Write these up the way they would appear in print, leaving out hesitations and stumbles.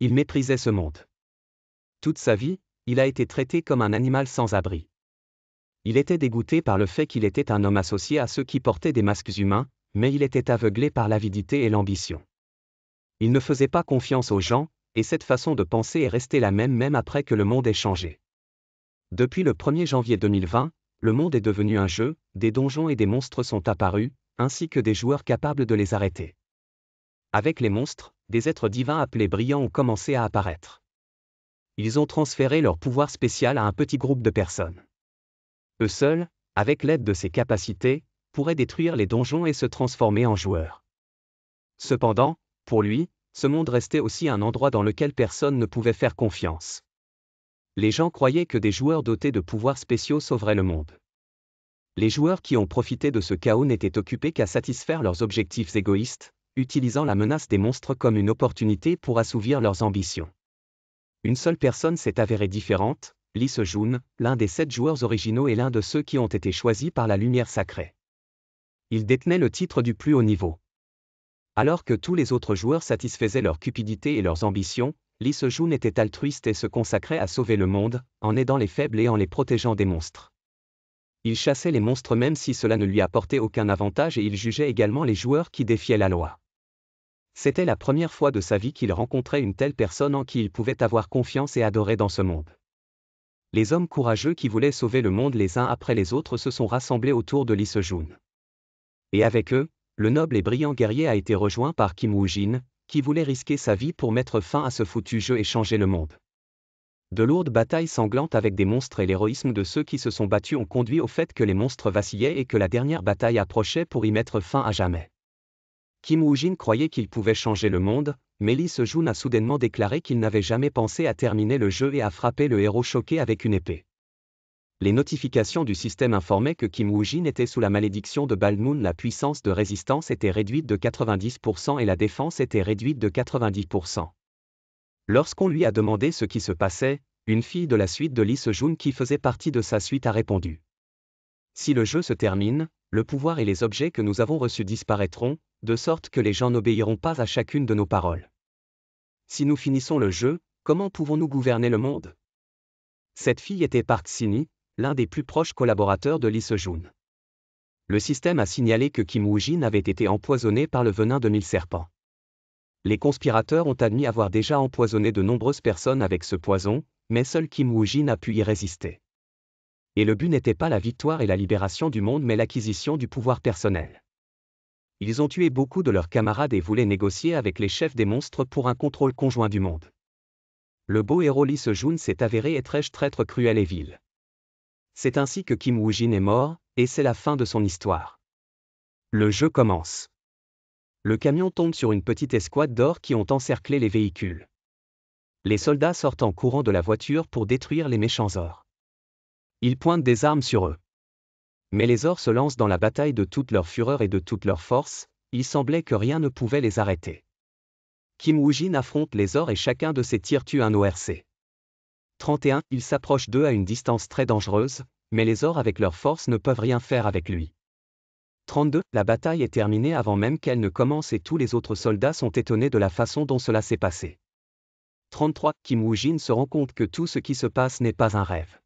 Il méprisait ce monde. Toute sa vie, il a été traité comme un animal sans abri. Il était dégoûté par le fait qu'il était un homme associé à ceux qui portaient des masques humains, mais il était aveuglé par l'avidité et l'ambition. Il ne faisait pas confiance aux gens, et cette façon de penser est restée la même après que le monde ait changé. Depuis le 1er janvier 2020, le monde est devenu un jeu, des donjons et des monstres sont apparus, ainsi que des joueurs capables de les arrêter. Avec les monstres, des êtres divins appelés brillants ont commencé à apparaître. Ils ont transféré leur pouvoir spécial à un petit groupe de personnes. Eux seuls, avec l'aide de ces capacités, pourraient détruire les donjons et se transformer en joueurs. Cependant, pour lui, ce monde restait aussi un endroit dans lequel personne ne pouvait faire confiance. Les gens croyaient que des joueurs dotés de pouvoirs spéciaux sauveraient le monde. Les joueurs qui ont profité de ce chaos n'étaient occupés qu'à satisfaire leurs objectifs égoïstes, utilisant la menace des monstres comme une opportunité pour assouvir leurs ambitions. Une seule personne s'est avérée différente, Lee Se-jun, l'un des 7 joueurs originaux et l'un de ceux qui ont été choisis par la lumière sacrée. Il détenait le titre du plus haut niveau. Alors que tous les autres joueurs satisfaisaient leur cupidité et leurs ambitions, Lee Se-jun était altruiste et se consacrait à sauver le monde, en aidant les faibles et en les protégeant des monstres. Il chassait les monstres même si cela ne lui apportait aucun avantage et il jugeait également les joueurs qui défiaient la loi. C'était la première fois de sa vie qu'il rencontrait une telle personne en qui il pouvait avoir confiance et adorer dans ce monde. Les hommes courageux qui voulaient sauver le monde les uns après les autres se sont rassemblés autour de Lee Se-jun. Et avec eux, le noble et brillant guerrier a été rejoint par Kim Woo-jin, qui voulait risquer sa vie pour mettre fin à ce foutu jeu et changer le monde. De lourdes batailles sanglantes avec des monstres et l'héroïsme de ceux qui se sont battus ont conduit au fait que les monstres vacillaient et que la dernière bataille approchait pour y mettre fin à jamais. Kim Woo-jin croyait qu'il pouvait changer le monde, mais Lee Se-jun a soudainement déclaré qu'il n'avait jamais pensé à terminer le jeu et a frappé le héros choqué avec une épée. Les notifications du système informaient que Kim Woo-jin était sous la malédiction de Balmoon. La puissance de résistance était réduite de 90% et la défense était réduite de 90%. Lorsqu'on lui a demandé ce qui se passait, une fille de la suite de Lee Se-jun qui faisait partie de sa suite a répondu. Si le jeu se termine, le pouvoir et les objets que nous avons reçus disparaîtront, de sorte que les gens n'obéiront pas à chacune de nos paroles. Si nous finissons le jeu, comment pouvons-nous gouverner le monde? Cette fille était Park Sini, l'un des plus proches collaborateurs de Lee Se-jun. Le système a signalé que Kim Woo-jin avait été empoisonné par le venin de 1000 serpents. Les conspirateurs ont admis avoir déjà empoisonné de nombreuses personnes avec ce poison, mais seul Kim Woo-jin a pu y résister. Et le but n'était pas la victoire et la libération du monde mais l'acquisition du pouvoir personnel. Ils ont tué beaucoup de leurs camarades et voulaient négocier avec les chefs des monstres pour un contrôle conjoint du monde. Le beau héros Lee Se-jun s'est avéré être traître cruel et vil. C'est ainsi que Kim Woo-jin est mort, et c'est la fin de son histoire. Le jeu commence. Le camion tombe sur une petite escouade d'or qui ont encerclé les véhicules. Les soldats sortent en courant de la voiture pour détruire les méchants ors. Ils pointent des armes sur eux. Mais les ors se lancent dans la bataille de toute leur fureur et de toute leur force, il semblait que rien ne pouvait les arrêter. Kim Woo-jin affronte les ors et chacun de ses tirs tue un ORC. 31, il s'approche d'eux à une distance très dangereuse, mais les ors avec leur force ne peuvent rien faire avec lui. 32, la bataille est terminée avant même qu'elle ne commence et tous les autres soldats sont étonnés de la façon dont cela s'est passé. 33, Kim Woo-jin se rend compte que tout ce qui se passe n'est pas un rêve.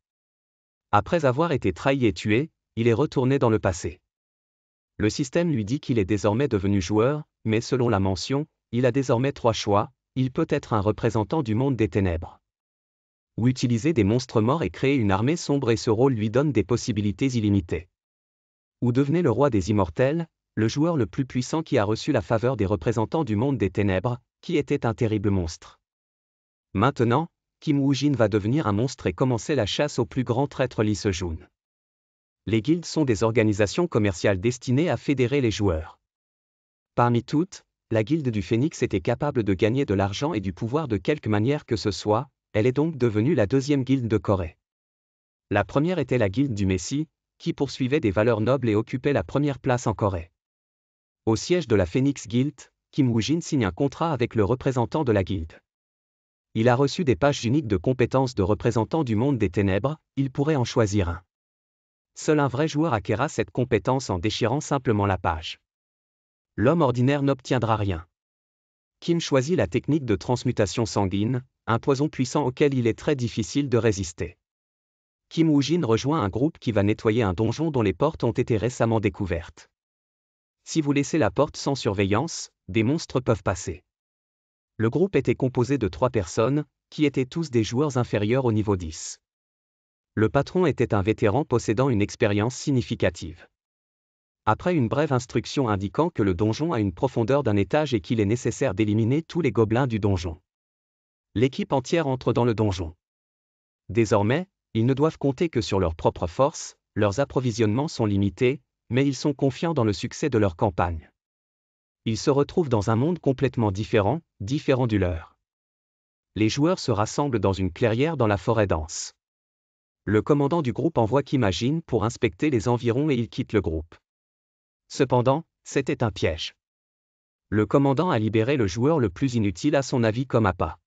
Après avoir été trahi et tué, il est retourné dans le passé. Le système lui dit qu'il est désormais devenu joueur, mais selon la mention, il a désormais 3 choix, il peut être un représentant du monde des ténèbres. Ou utiliser des monstres morts et créer une armée sombre et ce rôle lui donne des possibilités illimitées. Ou devenez le roi des immortels, le joueur le plus puissant qui a reçu la faveur des représentants du monde des ténèbres, qui était un terrible monstre. Maintenant, Kim Woo-jin va devenir un monstre et commencer la chasse au plus grand traître Lee Se-jun. Les guildes sont des organisations commerciales destinées à fédérer les joueurs. Parmi toutes, la guilde du Phénix était capable de gagner de l'argent et du pouvoir de quelque manière que ce soit, elle est donc devenue la deuxième guilde de Corée. La première était la guilde du Messie, qui poursuivait des valeurs nobles et occupait la première place en Corée. Au siège de la Phoenix Guild, Kim Woo-jin signe un contrat avec le représentant de la guilde. Il a reçu des pages uniques de compétences de représentants du monde des ténèbres, il pourrait en choisir un. Seul un vrai joueur acquérera cette compétence en déchirant simplement la page. L'homme ordinaire n'obtiendra rien. Kim choisit la technique de transmutation sanguine, un poison puissant auquel il est très difficile de résister. Kim Woo-jin rejoint un groupe qui va nettoyer un donjon dont les portes ont été récemment découvertes. Si vous laissez la porte sans surveillance, des monstres peuvent passer. Le groupe était composé de 3 personnes, qui étaient tous des joueurs inférieurs au niveau 10. Le patron était un vétéran possédant une expérience significative. Après une brève instruction indiquant que le donjon a une profondeur d'un étage et qu'il est nécessaire d'éliminer tous les gobelins du donjon, l'équipe entière entre dans le donjon. Désormais, ils ne doivent compter que sur leur propre force, leurs approvisionnements sont limités, mais ils sont confiants dans le succès de leur campagne. Ils se retrouvent dans un monde complètement différent du leur. Les joueurs se rassemblent dans une clairière dans la forêt dense. Le commandant du groupe envoie Kim Woo-jin pour inspecter les environs et il quitte le groupe. Cependant, c'était un piège. Le commandant a libéré le joueur le plus inutile à son avis comme appât.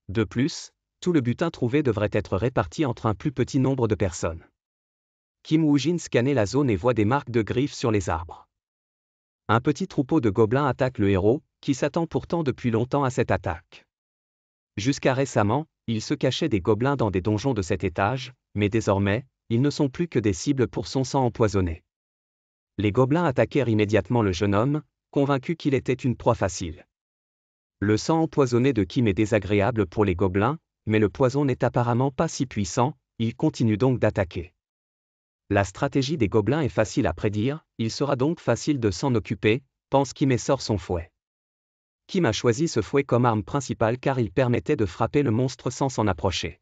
De plus, tout le butin trouvé devrait être réparti entre un plus petit nombre de personnes. Kim Woo-jin scannait la zone et voit des marques de griffes sur les arbres. Un petit troupeau de gobelins attaque le héros, qui s'attend pourtant depuis longtemps à cette attaque. Jusqu'à récemment, il se cachait des gobelins dans des donjons de cet étage, mais désormais, ils ne sont plus que des cibles pour son sang empoisonné. Les gobelins attaquèrent immédiatement le jeune homme, convaincus qu'il était une proie facile. Le sang empoisonné de Kim est désagréable pour les gobelins, mais le poison n'est apparemment pas si puissant, ils continuent donc d'attaquer. La stratégie des gobelins est facile à prédire, il sera donc facile de s'en occuper, pense Kim et sort son fouet. Kim a choisi ce fouet comme arme principale car il permettait de frapper le monstre sans s'en approcher.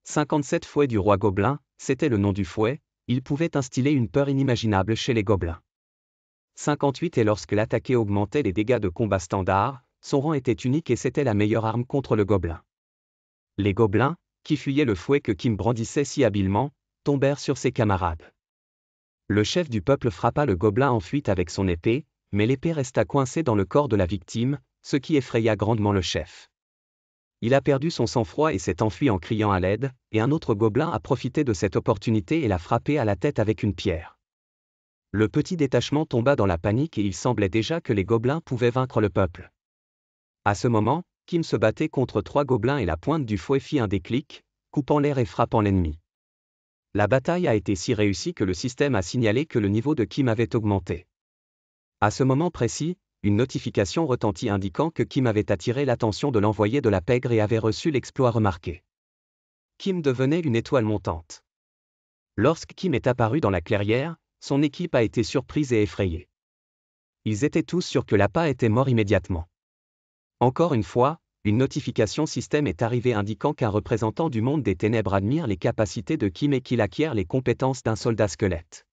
57 fouets du roi gobelin, c'était le nom du fouet, il pouvait instiller une peur inimaginable chez les gobelins. 58 et lorsque l'attaqué augmentait les dégâts de combat standard, son rang était unique et c'était la meilleure arme contre le gobelin. Les gobelins, qui fuyaient le fouet que Kim brandissait si habilement, tombèrent sur ses camarades. Le chef du peuple frappa le gobelin en fuite avec son épée, mais l'épée resta coincée dans le corps de la victime, ce qui effraya grandement le chef. Il a perdu son sang-froid et s'est enfui en criant à l'aide, et un autre gobelin a profité de cette opportunité et l'a frappé à la tête avec une pierre. Le petit détachement tomba dans la panique et il semblait déjà que les gobelins pouvaient vaincre le peuple. À ce moment, Kim se battait contre 3 gobelins et la pointe du fouet fit un déclic, coupant l'air et frappant l'ennemi. La bataille a été si réussie que le système a signalé que le niveau de Kim avait augmenté. À ce moment précis, une notification retentit indiquant que Kim avait attiré l'attention de l'envoyé de la pègre et avait reçu l'exploit remarqué. Kim devenait une étoile montante. Lorsque Kim est apparu dans la clairière, son équipe a été surprise et effrayée. Ils étaient tous sûrs que l'appât était mort immédiatement. Encore une fois, une notification système est arrivée indiquant qu'un représentant du monde des ténèbres admire les capacités de Kim et qu'il acquiert les compétences d'un soldat squelette.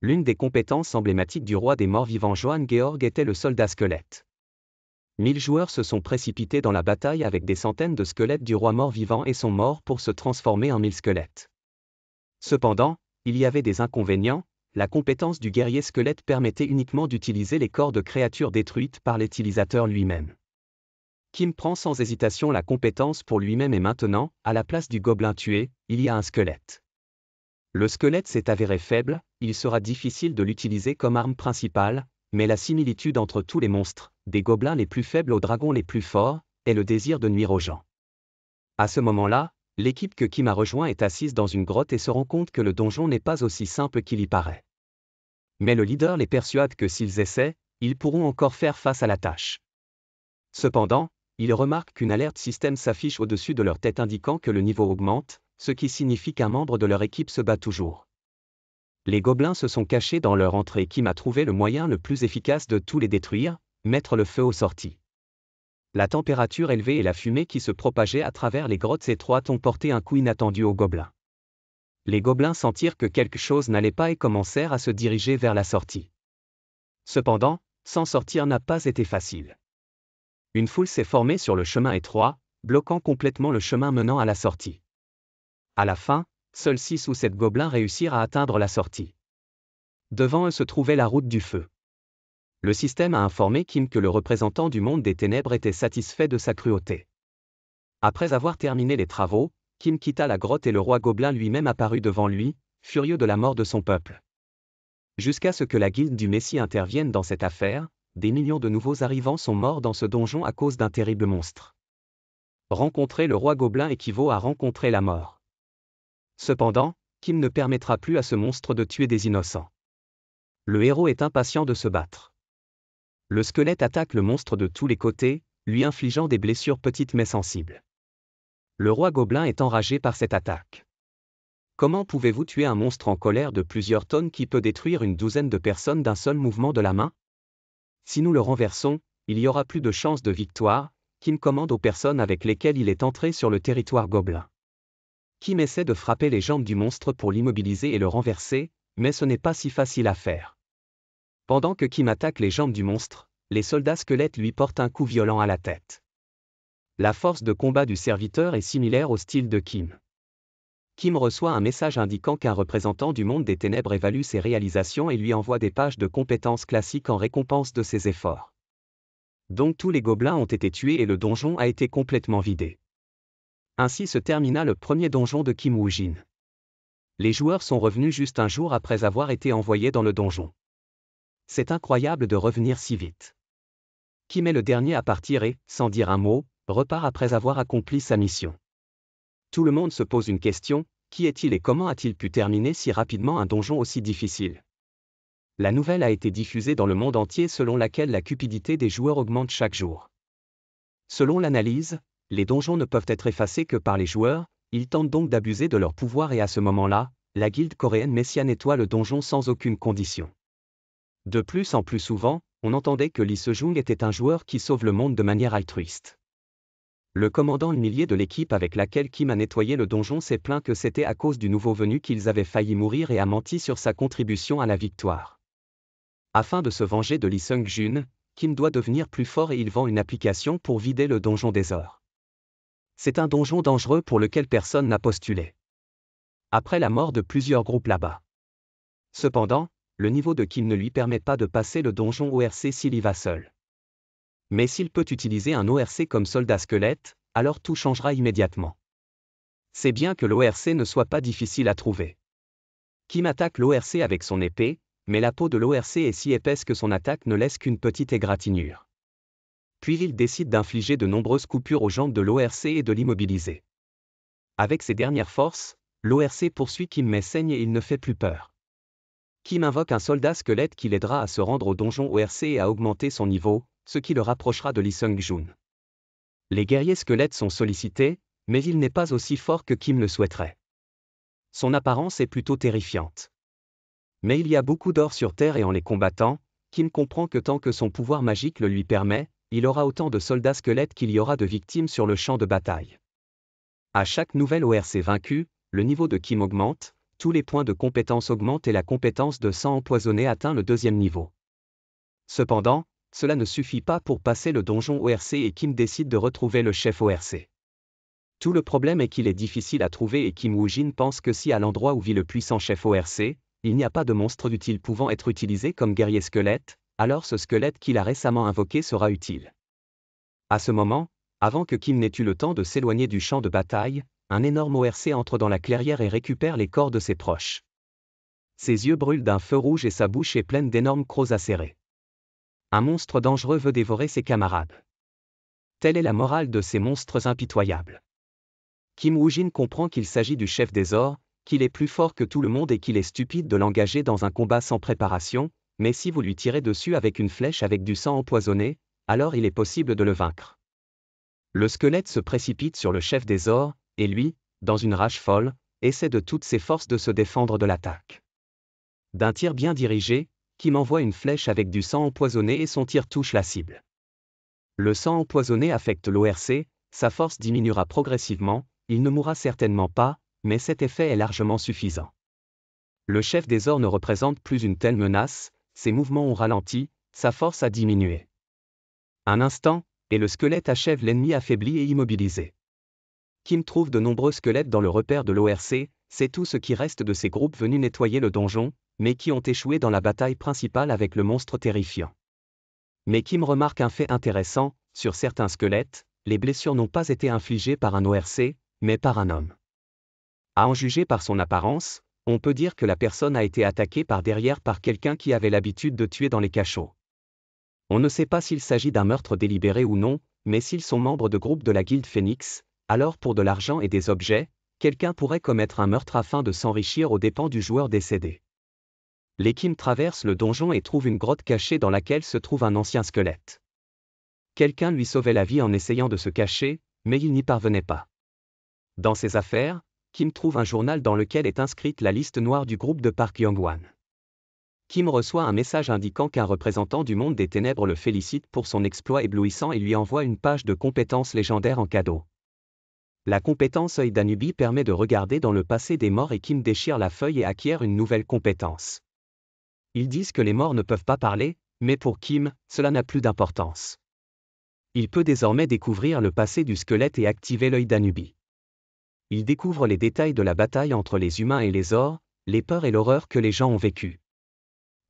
L'une des compétences emblématiques du roi des morts vivants Johann Georg était le soldat squelette. 1000 joueurs se sont précipités dans la bataille avec des centaines de squelettes du roi mort vivant et sont morts pour se transformer en 1000 squelettes. Cependant, il y avait des inconvénients, la compétence du guerrier squelette permettait uniquement d'utiliser les corps de créatures détruites par l'utilisateur lui-même. Kim prend sans hésitation la compétence pour lui-même et maintenant, à la place du gobelin tué, il y a un squelette. Le squelette s'est avéré faible, il sera difficile de l'utiliser comme arme principale, mais la similitude entre tous les monstres, des gobelins les plus faibles aux dragons les plus forts, est le désir de nuire aux gens. À ce moment-là, l'équipe que Kim a rejoint est assise dans une grotte et se rend compte que le donjon n'est pas aussi simple qu'il y paraît. Mais le leader les persuade que s'ils essaient, ils pourront encore faire face à la tâche. Cependant, ils remarquent qu'une alerte système s'affiche au-dessus de leur tête indiquant que le niveau augmente, ce qui signifie qu'un membre de leur équipe se bat toujours. Les gobelins se sont cachés dans leur entrée et Kim a trouvé le moyen le plus efficace de tous les détruire, mettre le feu aux sorties. La température élevée et la fumée qui se propageait à travers les grottes étroites ont porté un coup inattendu aux gobelins. Les gobelins sentirent que quelque chose n'allait pas et commencèrent à se diriger vers la sortie. Cependant, s'en sortir n'a pas été facile. Une foule s'est formée sur le chemin étroit, bloquant complètement le chemin menant à la sortie. À la fin, seuls 6 ou 7 gobelins réussirent à atteindre la sortie. Devant eux se trouvait la route du feu. Le système a informé Kim que le représentant du monde des ténèbres était satisfait de sa cruauté. Après avoir terminé les travaux, Kim quitta la grotte et le roi gobelin lui-même apparut devant lui, furieux de la mort de son peuple. Jusqu'à ce que la guilde du Messie intervienne dans cette affaire, des millions de nouveaux arrivants sont morts dans ce donjon à cause d'un terrible monstre. Rencontrer le roi gobelin équivaut à rencontrer la mort. Cependant, Kim ne permettra plus à ce monstre de tuer des innocents. Le héros est impatient de se battre. Le squelette attaque le monstre de tous les côtés, lui infligeant des blessures petites mais sensibles. Le roi gobelin est enragé par cette attaque. Comment pouvez-vous tuer un monstre en colère de plusieurs tonnes qui peut détruire une douzaine de personnes d'un seul mouvement de la main? Si nous le renversons, il y aura plus de chances de victoire. Kim commande aux personnes avec lesquelles il est entré sur le territoire gobelin. Kim essaie de frapper les jambes du monstre pour l'immobiliser et le renverser, mais ce n'est pas si facile à faire. Pendant que Kim attaque les jambes du monstre, les soldats squelettes lui portent un coup violent à la tête. La force de combat du serviteur est similaire au style de Kim. Kim reçoit un message indiquant qu'un représentant du monde des ténèbres évalue ses réalisations et lui envoie des pages de compétences classiques en récompense de ses efforts. Donc tous les gobelins ont été tués et le donjon a été complètement vidé. Ainsi se termina le premier donjon de Kim Woo-jin. Les joueurs sont revenus juste un jour après avoir été envoyés dans le donjon. C'est incroyable de revenir si vite. Kim est le dernier à partir et, sans dire un mot, repart après avoir accompli sa mission. Tout le monde se pose une question, qui est-il et comment a-t-il pu terminer si rapidement un donjon aussi difficile? La nouvelle a été diffusée dans le monde entier selon laquelle la cupidité des joueurs augmente chaque jour. Selon l'analyse, les donjons ne peuvent être effacés que par les joueurs, ils tentent donc d'abuser de leur pouvoir et à ce moment-là, la guilde coréenne Messiah nettoie le donjon sans aucune condition. De plus en plus souvent, on entendait que Lee Se-jung était un joueur qui sauve le monde de manière altruiste. Le commandant humilié de l'équipe avec laquelle Kim a nettoyé le donjon s'est plaint que c'était à cause du nouveau venu qu'ils avaient failli mourir et a menti sur sa contribution à la victoire. Afin de se venger de Lee Seung-jun, Kim doit devenir plus fort et il vend une application pour vider le donjon des ors. C'est un donjon dangereux pour lequel personne n'a postulé. Après la mort de plusieurs groupes là-bas. Cependant, le niveau de Kim ne lui permet pas de passer le donjon ORC s'il y va seul. Mais s'il peut utiliser un ORC comme soldat squelette, alors tout changera immédiatement. C'est bien que l'ORC ne soit pas difficile à trouver. Kim attaque l'ORC avec son épée, mais la peau de l'ORC est si épaisse que son attaque ne laisse qu'une petite égratignure. Puis il décide d'infliger de nombreuses coupures aux jambes de l'ORC et de l'immobiliser. Avec ses dernières forces, l'ORC poursuit Kim mais saigne et il ne fait plus peur. Kim invoque un soldat squelette qui l'aidera à se rendre au donjon ORC et à augmenter son niveau, ce qui le rapprochera de Lee Seung-jun. Les guerriers squelettes sont sollicités, mais il n'est pas aussi fort que Kim le souhaiterait. Son apparence est plutôt terrifiante. Mais il y a beaucoup d'or sur Terre et en les combattant, Kim comprend que tant que son pouvoir magique le lui permet, il aura autant de soldats squelettes qu'il y aura de victimes sur le champ de bataille. À chaque nouvelle ORC vaincue, le niveau de Kim augmente, tous les points de compétence augmentent et la compétence de sang empoisonné atteint le 2e niveau. Cependant, cela ne suffit pas pour passer le donjon ORC et Kim décide de retrouver le chef ORC. Tout le problème est qu'il est difficile à trouver et Kim Woo-jin pense que si à l'endroit où vit le puissant chef ORC, il n'y a pas de monstre utile pouvant être utilisé comme guerrier squelette, alors ce squelette qu'il a récemment invoqué sera utile. À ce moment, avant que Kim n'ait eu le temps de s'éloigner du champ de bataille, un énorme ORC entre dans la clairière et récupère les corps de ses proches. Ses yeux brûlent d'un feu rouge et sa bouche est pleine d'énormes crocs acérés. Un monstre dangereux veut dévorer ses camarades. Telle est la morale de ces monstres impitoyables. Kim Woo-jin comprend qu'il s'agit du chef des ors, qu'il est plus fort que tout le monde et qu'il est stupide de l'engager dans un combat sans préparation, mais si vous lui tirez dessus avec une flèche avec du sang empoisonné, alors il est possible de le vaincre. Le squelette se précipite sur le chef des ors, et lui, dans une rage folle, essaie de toutes ses forces de se défendre de l'attaque. D'un tir bien dirigé, Kim envoie une flèche avec du sang empoisonné et son tir touche la cible. Le sang empoisonné affecte l'ORC, sa force diminuera progressivement, il ne mourra certainement pas, mais cet effet est largement suffisant. Le chef des ors ne représente plus une telle menace, ses mouvements ont ralenti, sa force a diminué. Un instant, et le squelette achève l'ennemi affaibli et immobilisé. Kim trouve de nombreux squelettes dans le repère de l'ORC, c'est tout ce qui reste de ces groupes venus nettoyer le donjon, mais qui ont échoué dans la bataille principale avec le monstre terrifiant. Mais Kim remarque un fait intéressant, sur certains squelettes, les blessures n'ont pas été infligées par un ORC, mais par un homme. À en juger par son apparence, on peut dire que la personne a été attaquée par derrière par quelqu'un qui avait l'habitude de tuer dans les cachots. On ne sait pas s'il s'agit d'un meurtre délibéré ou non, mais s'ils sont membres de groupes de la Guilde Phoenix, alors pour de l'argent et des objets, quelqu'un pourrait commettre un meurtre afin de s'enrichir aux dépens du joueur décédé. Les Kim traversent le donjon et trouvent une grotte cachée dans laquelle se trouve un ancien squelette. Quelqu'un lui sauvait la vie en essayant de se cacher, mais il n'y parvenait pas. Dans ses affaires, Kim trouve un journal dans lequel est inscrite la liste noire du groupe de Park Young-won. Kim reçoit un message indiquant qu'un représentant du monde des ténèbres le félicite pour son exploit éblouissant et lui envoie une page de compétences légendaires en cadeau. La compétence œil d'Anubis permet de regarder dans le passé des morts et Kim déchire la feuille et acquiert une nouvelle compétence. Ils disent que les morts ne peuvent pas parler, mais pour Kim, cela n'a plus d'importance. Il peut désormais découvrir le passé du squelette et activer l'œil d'Anubis. Il découvre les détails de la bataille entre les humains et les orcs, les peurs et l'horreur que les gens ont vécues.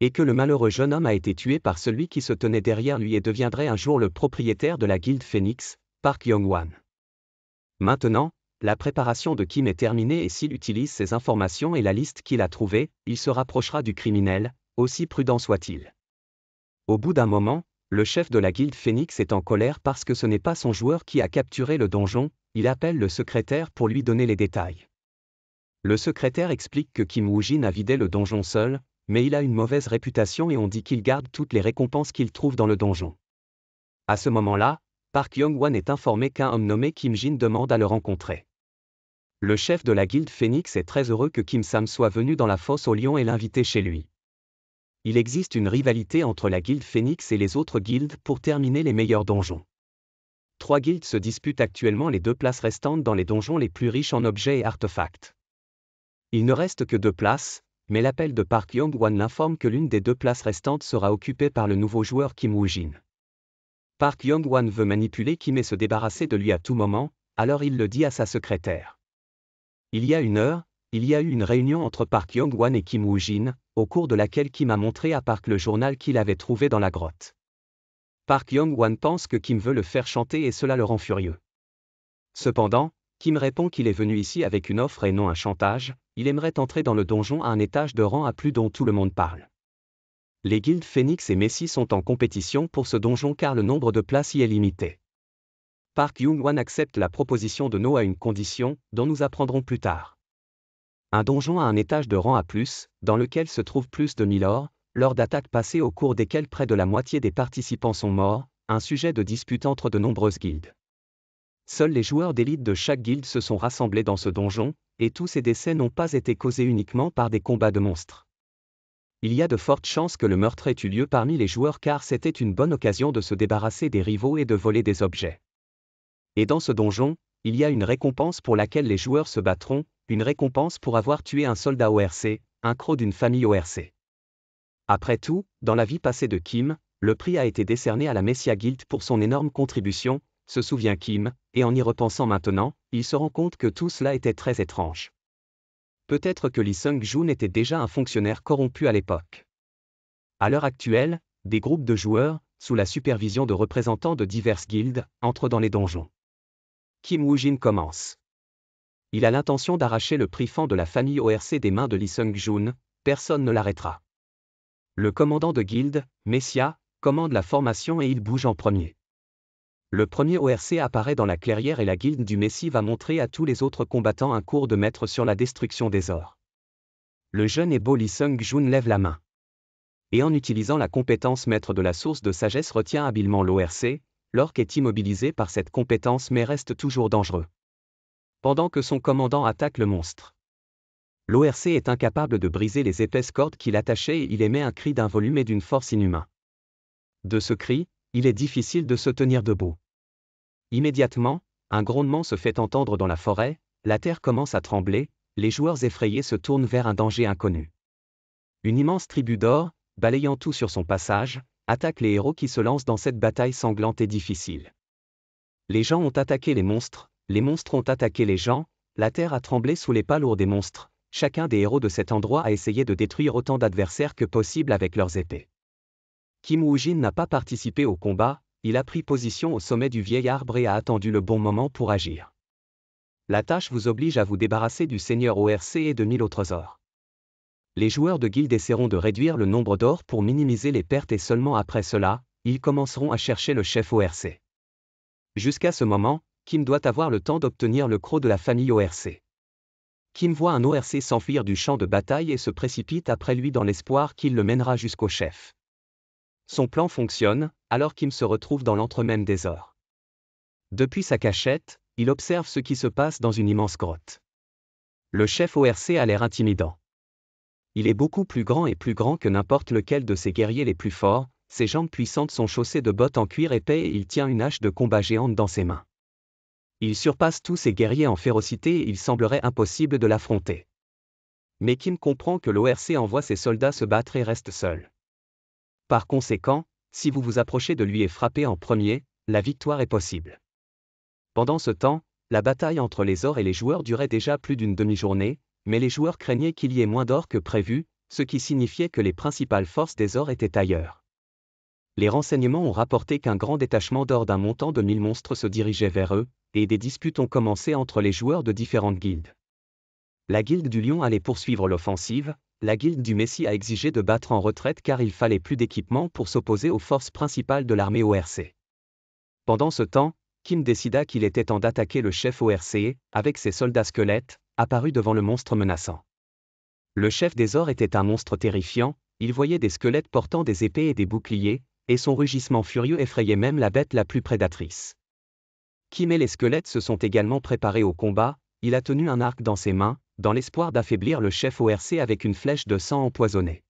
Et que le malheureux jeune homme a été tué par celui qui se tenait derrière lui et deviendrait un jour le propriétaire de la Guilde Phoenix, Park Young-won. Maintenant, la préparation de Kim est terminée et s'il utilise ces informations et la liste qu'il a trouvée, il se rapprochera du criminel, aussi prudent soit-il. Au bout d'un moment, le chef de la Guilde Phoenix est en colère parce que ce n'est pas son joueur qui a capturé le donjon, il appelle le secrétaire pour lui donner les détails. Le secrétaire explique que Kim Woo-jin a vidé le donjon seul, mais il a une mauvaise réputation et on dit qu'il garde toutes les récompenses qu'il trouve dans le donjon. À ce moment-là, Park Young-won est informé qu'un homme nommé Kim Jin demande à le rencontrer. Le chef de la Guilde Phoenix est très heureux que Kim Sam soit venu dans la fosse aux lions et l'inviter chez lui. Il existe une rivalité entre la Guilde Phoenix et les autres guildes pour terminer les meilleurs donjons. 3 guildes se disputent actuellement les 2 places restantes dans les donjons les plus riches en objets et artefacts. Il ne reste que 2 places, mais l'appel de Park Young-won l'informe que l'une des 2 places restantes sera occupée par le nouveau joueur Kim Woo-jin. Park Young-won veut manipuler Kim et se débarrasser de lui à tout moment, alors il le dit à sa secrétaire. Il y a une heure, il y a eu une réunion entre Park Young-won et Kim Woo-jin, au cours de laquelle Kim a montré à Park le journal qu'il avait trouvé dans la grotte. Park Young-won pense que Kim veut le faire chanter et cela le rend furieux. Cependant, Kim répond qu'il est venu ici avec une offre et non un chantage, il aimerait entrer dans le donjon à un étage de rang A+ dont tout le monde parle. Les guildes Phoenix et Messi sont en compétition pour ce donjon car le nombre de places y est limité. Park Young-won accepte la proposition de No à une condition, dont nous apprendrons plus tard. Un donjon à un étage de rang A+, dans lequel se trouve plus de 1000 orcs, lors d'attaques passées au cours desquelles près de la moitié des participants sont morts, un sujet de dispute entre de nombreuses guildes. Seuls les joueurs d'élite de chaque guilde se sont rassemblés dans ce donjon, et tous ces décès n'ont pas été causés uniquement par des combats de monstres. Il y a de fortes chances que le meurtre ait eu lieu parmi les joueurs car c'était une bonne occasion de se débarrasser des rivaux et de voler des objets. Et dans ce donjon, il y a une récompense pour laquelle les joueurs se battront, une récompense pour avoir tué un soldat ORC, un croc d'une famille ORC. Après tout, dans la vie passée de Kim, le prix a été décerné à la Messia Guild pour son énorme contribution, se souvient Kim, et en y repensant maintenant, il se rend compte que tout cela était très étrange. Peut-être que Lee Sung-joon était déjà un fonctionnaire corrompu à l'époque. À l'heure actuelle, des groupes de joueurs, sous la supervision de représentants de diverses guildes, entrent dans les donjons. Kim Woo-jin commence. Il a l'intention d'arracher le prix fan de la famille ORC des mains de Lee Sung-joon, personne ne l'arrêtera. Le commandant de guilde, Messia, commande la formation et il bouge en premier. Le premier ORC apparaît dans la clairière et la guilde du Messie va montrer à tous les autres combattants un cours de maître sur la destruction des orcs. Le jeune et beau Lee Sung-joon lève la main. Et en utilisant la compétence maître de la source de sagesse retient habilement l'ORC, l'orc est immobilisé par cette compétence mais reste toujours dangereux. Pendant que son commandant attaque le monstre. L'ORC est incapable de briser les épaisses cordes qui l'attachaient et il émet un cri d'un volume et d'une force inhumain. De ce cri, il est difficile de se tenir debout. Immédiatement, un grondement se fait entendre dans la forêt, la terre commence à trembler, les joueurs effrayés se tournent vers un danger inconnu. Une immense tribu d'or, balayant tout sur son passage, attaque les héros qui se lancent dans cette bataille sanglante et difficile. Les gens ont attaqué les monstres ont attaqué les gens, la terre a tremblé sous les pas lourds des monstres, chacun des héros de cet endroit a essayé de détruire autant d'adversaires que possible avec leurs épées. Kim Woo-jin n'a pas participé au combat, il a pris position au sommet du vieil arbre et a attendu le bon moment pour agir. La tâche vous oblige à vous débarrasser du seigneur ORC et de 1000 autres ors. Les joueurs de guilde essaieront de réduire le nombre d'or pour minimiser les pertes et seulement après cela, ils commenceront à chercher le chef ORC. Jusqu'à ce moment, Kim doit avoir le temps d'obtenir le croc de la famille ORC. Kim voit un ORC s'enfuir du champ de bataille et se précipite après lui dans l'espoir qu'il le mènera jusqu'au chef. Son plan fonctionne, alors Kim se retrouve dans l'entremaine des ors. Depuis sa cachette, il observe ce qui se passe dans une immense grotte. Le chef ORC a l'air intimidant. Il est beaucoup plus grand que n'importe lequel de ses guerriers les plus forts, ses jambes puissantes sont chaussées de bottes en cuir épais et il tient une hache de combat géante dans ses mains. Il surpasse tous ses guerriers en férocité et il semblerait impossible de l'affronter. Mais Kim comprend que l'ORC envoie ses soldats se battre et reste seul. Par conséquent, si vous vous approchez de lui et frappez en premier, la victoire est possible. Pendant ce temps, la bataille entre les ors et les joueurs durait déjà plus d'une demi-journée, mais les joueurs craignaient qu'il y ait moins d'or que prévu, ce qui signifiait que les principales forces des ors étaient ailleurs. Les renseignements ont rapporté qu'un grand détachement d'or d'un montant de 1000 monstres se dirigeait vers eux, et des disputes ont commencé entre les joueurs de différentes guildes. La guilde du Lion allait poursuivre l'offensive, la guilde du Messie a exigé de battre en retraite car il fallait plus d'équipement pour s'opposer aux forces principales de l'armée ORC. Pendant ce temps, Kim décida qu'il était temps d'attaquer le chef ORC et, avec ses soldats squelettes, apparut devant le monstre menaçant. Le chef des ors était un monstre terrifiant, il voyait des squelettes portant des épées et des boucliers, et son rugissement furieux effrayait même la bête la plus prédatrice. Kim et les squelettes se sont également préparés au combat, il a tenu un arc dans ses mains, dans l'espoir d'affaiblir le chef ORC avec une flèche de sang empoisonnée.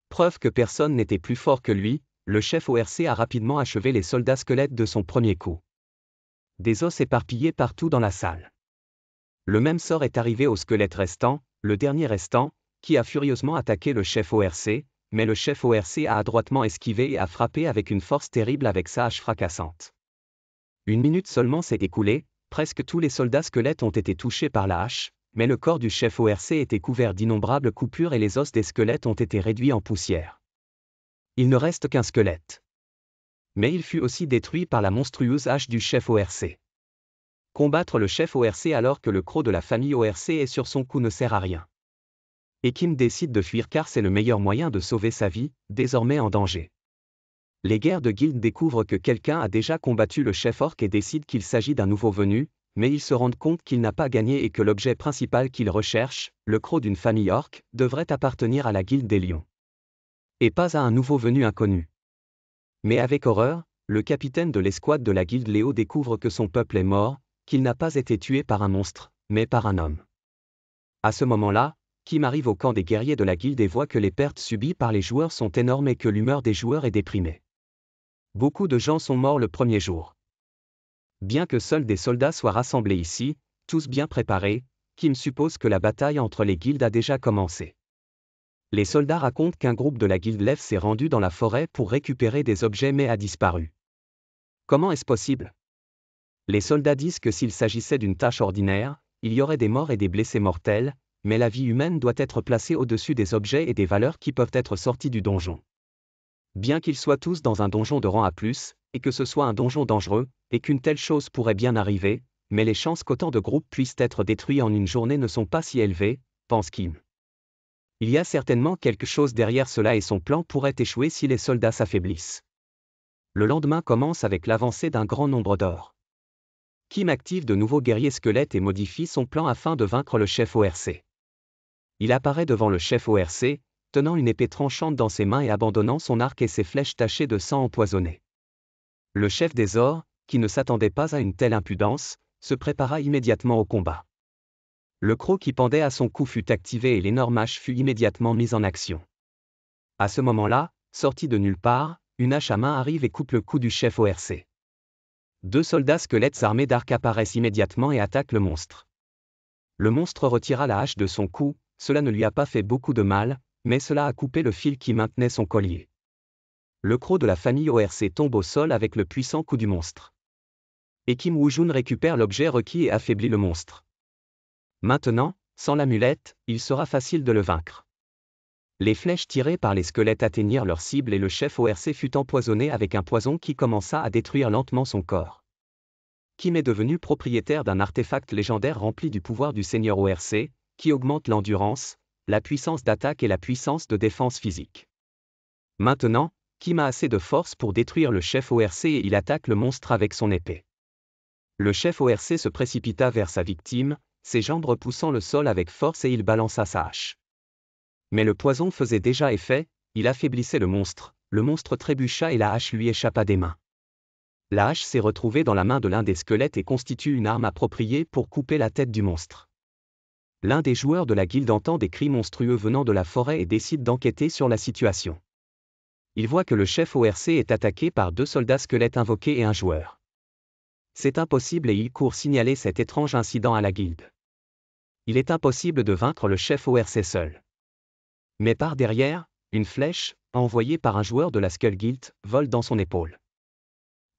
Preuve que personne n'était plus fort que lui, le chef ORC a rapidement achevé les soldats squelettes de son premier coup. Des os éparpillés partout dans la salle. Le même sort est arrivé au squelette restant, le dernier restant, qui a furieusement attaqué le chef ORC, mais le chef ORC a adroitement esquivé et a frappé avec une force terrible avec sa hache fracassante. Une minute seulement s'est écoulée, presque tous les soldats squelettes ont été touchés par la hache, mais le corps du chef ORC était couvert d'innombrables coupures et les os des squelettes ont été réduits en poussière. Il ne reste qu'un squelette. Mais il fut aussi détruit par la monstrueuse hache du chef ORC. Combattre le chef ORC alors que le croc de la famille ORC est sur son cou ne sert à rien. Et Kim décide de fuir car c'est le meilleur moyen de sauver sa vie, désormais en danger. Les guerres de guilde découvrent que quelqu'un a déjà combattu le chef orc et décident qu'il s'agit d'un nouveau venu, mais ils se rendent compte qu'il n'a pas gagné et que l'objet principal qu'ils recherchent, le croc d'une famille orc, devrait appartenir à la guilde des lions. Et pas à un nouveau venu inconnu. Mais avec horreur, le capitaine de l'escouade de la guilde Léo découvre que son peuple est mort, qu'il n'a pas été tué par un monstre, mais par un homme. À ce moment-là, Kim arrive au camp des guerriers de la guilde et voit que les pertes subies par les joueurs sont énormes et que l'humeur des joueurs est déprimée. Beaucoup de gens sont morts le premier jour. Bien que seuls des soldats soient rassemblés ici, tous bien préparés, Kim suppose que la bataille entre les guildes a déjà commencé. Les soldats racontent qu'un groupe de la guilde Lev s'est rendu dans la forêt pour récupérer des objets mais a disparu. Comment est-ce possible? Les soldats disent que s'il s'agissait d'une tâche ordinaire, il y aurait des morts et des blessés mortels, mais la vie humaine doit être placée au-dessus des objets et des valeurs qui peuvent être sortis du donjon. Bien qu'ils soient tous dans un donjon de rang A+, et que ce soit un donjon dangereux, et qu'une telle chose pourrait bien arriver, mais les chances qu'autant de groupes puissent être détruits en une journée ne sont pas si élevées, pense Kim. Il y a certainement quelque chose derrière cela et son plan pourrait échouer si les soldats s'affaiblissent. Le lendemain commence avec l'avancée d'un grand nombre d'or. Kim active de nouveaux guerriers squelettes et modifie son plan afin de vaincre le chef ORC. Il apparaît devant le chef ORC, tenant une épée tranchante dans ses mains et abandonnant son arc et ses flèches tachées de sang empoisonné. Le chef des ors, qui ne s'attendait pas à une telle impudence, se prépara immédiatement au combat. Le croc qui pendait à son cou fut activé et l'énorme hache fut immédiatement mise en action. À ce moment-là, sorti de nulle part, une hache à main arrive et coupe le cou du chef ORC. 2 soldats squelettes armés d'arcs apparaissent immédiatement et attaquent le monstre. Le monstre retira la hache de son cou, cela ne lui a pas fait beaucoup de mal, mais cela a coupé le fil qui maintenait son collier. Le croc de la famille ORC tombe au sol avec le puissant coup du monstre. Et Kim Woo-jun récupère l'objet requis et affaiblit le monstre. Maintenant, sans l'amulette, il sera facile de le vaincre. Les flèches tirées par les squelettes atteignirent leur cible et le chef ORC fut empoisonné avec un poison qui commença à détruire lentement son corps. Kim est devenu propriétaire d'un artefact légendaire rempli du pouvoir du seigneur ORC, qui augmente l'endurance, la puissance d'attaque et la puissance de défense physique. Maintenant, Kim a assez de force pour détruire le chef ORC et il attaque le monstre avec son épée. Le chef ORC se précipita vers sa victime, ses jambes repoussant le sol avec force et il balança sa hache. Mais le poison faisait déjà effet, il affaiblissait le monstre trébucha et la hache lui échappa des mains. La hache s'est retrouvée dans la main de l'un des squelettes et constitue une arme appropriée pour couper la tête du monstre. L'un des joueurs de la guilde entend des cris monstrueux venant de la forêt et décide d'enquêter sur la situation. Il voit que le chef ORC est attaqué par 2 soldats squelettes invoqués et un joueur. C'est impossible et il court signaler cet étrange incident à la guilde. Il est impossible de vaincre le chef ORC seul. Mais par derrière, une flèche, envoyée par un joueur de la Skull Guild, vole dans son épaule.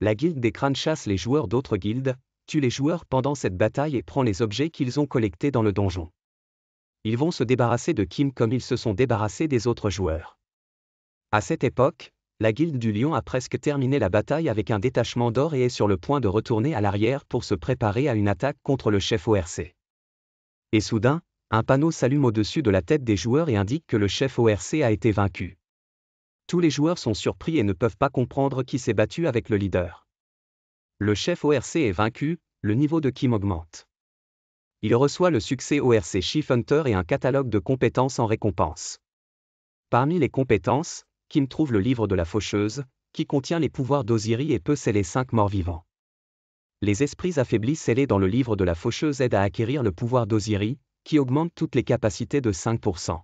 La guilde des crânes chasse les joueurs d'autres guildes, tue les joueurs pendant cette bataille et prend les objets qu'ils ont collectés dans le donjon. Ils vont se débarrasser de Kim comme ils se sont débarrassés des autres joueurs. À cette époque, la guilde du lion a presque terminé la bataille avec un détachement d'or et est sur le point de retourner à l'arrière pour se préparer à une attaque contre le chef ORC. Et soudain, un panneau s'allume au-dessus de la tête des joueurs et indique que le chef ORC a été vaincu. Tous les joueurs sont surpris et ne peuvent pas comprendre qui s'est battu avec le leader. Le chef ORC est vaincu, le niveau de Kim augmente. Il reçoit le succès ORC Chief Hunter et un catalogue de compétences en récompense. Parmi les compétences, Kim trouve le livre de la faucheuse, qui contient les pouvoirs d'Oziri et peut sceller 5 morts vivants. Les esprits affaiblis scellés dans le livre de la faucheuse aident à acquérir le pouvoir d'Oziri, qui augmente toutes les capacités de 5%.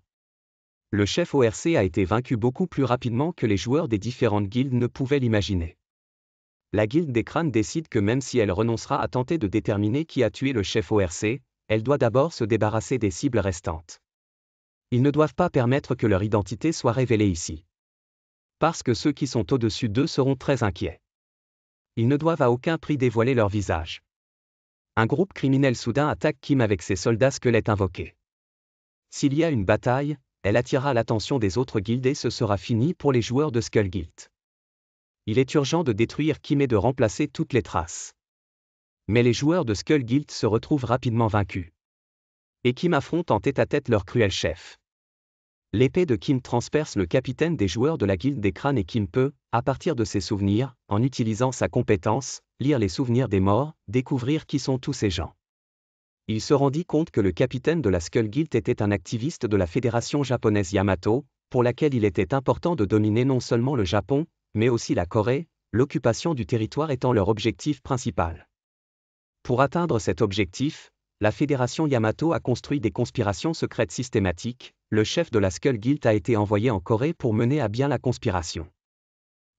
Le chef ORC a été vaincu beaucoup plus rapidement que les joueurs des différentes guildes ne pouvaient l'imaginer. La guilde des crânes décide que même si elle renoncera à tenter de déterminer qui a tué le chef ORC, elle doit d'abord se débarrasser des cibles restantes. Ils ne doivent pas permettre que leur identité soit révélée ici. Parce que ceux qui sont au-dessus d'eux seront très inquiets. Ils ne doivent à aucun prix dévoiler leur visage. Un groupe criminel soudain attaque Kim avec ses soldats squelettes invoqués. S'il y a une bataille, elle attirera l'attention des autres guildes et ce sera fini pour les joueurs de Skull Guild. Il est urgent de détruire Kim et de remplacer toutes les traces. Mais les joueurs de Skull Guild se retrouvent rapidement vaincus. Et Kim affronte en tête-à-tête leur cruel chef. L'épée de Kim transperce le capitaine des joueurs de la guilde des crânes et Kim peut, à partir de ses souvenirs, en utilisant sa compétence, lire les souvenirs des morts, découvrir qui sont tous ces gens. Il se rendit compte que le capitaine de la Skull Guild était un activiste de la fédération japonaise Yamato, pour laquelle il était important de dominer non seulement le Japon, mais aussi la Corée, l'occupation du territoire étant leur objectif principal. Pour atteindre cet objectif, la fédération Yamato a construit des conspirations secrètes systématiques, le chef de la Skull Guild a été envoyé en Corée pour mener à bien la conspiration.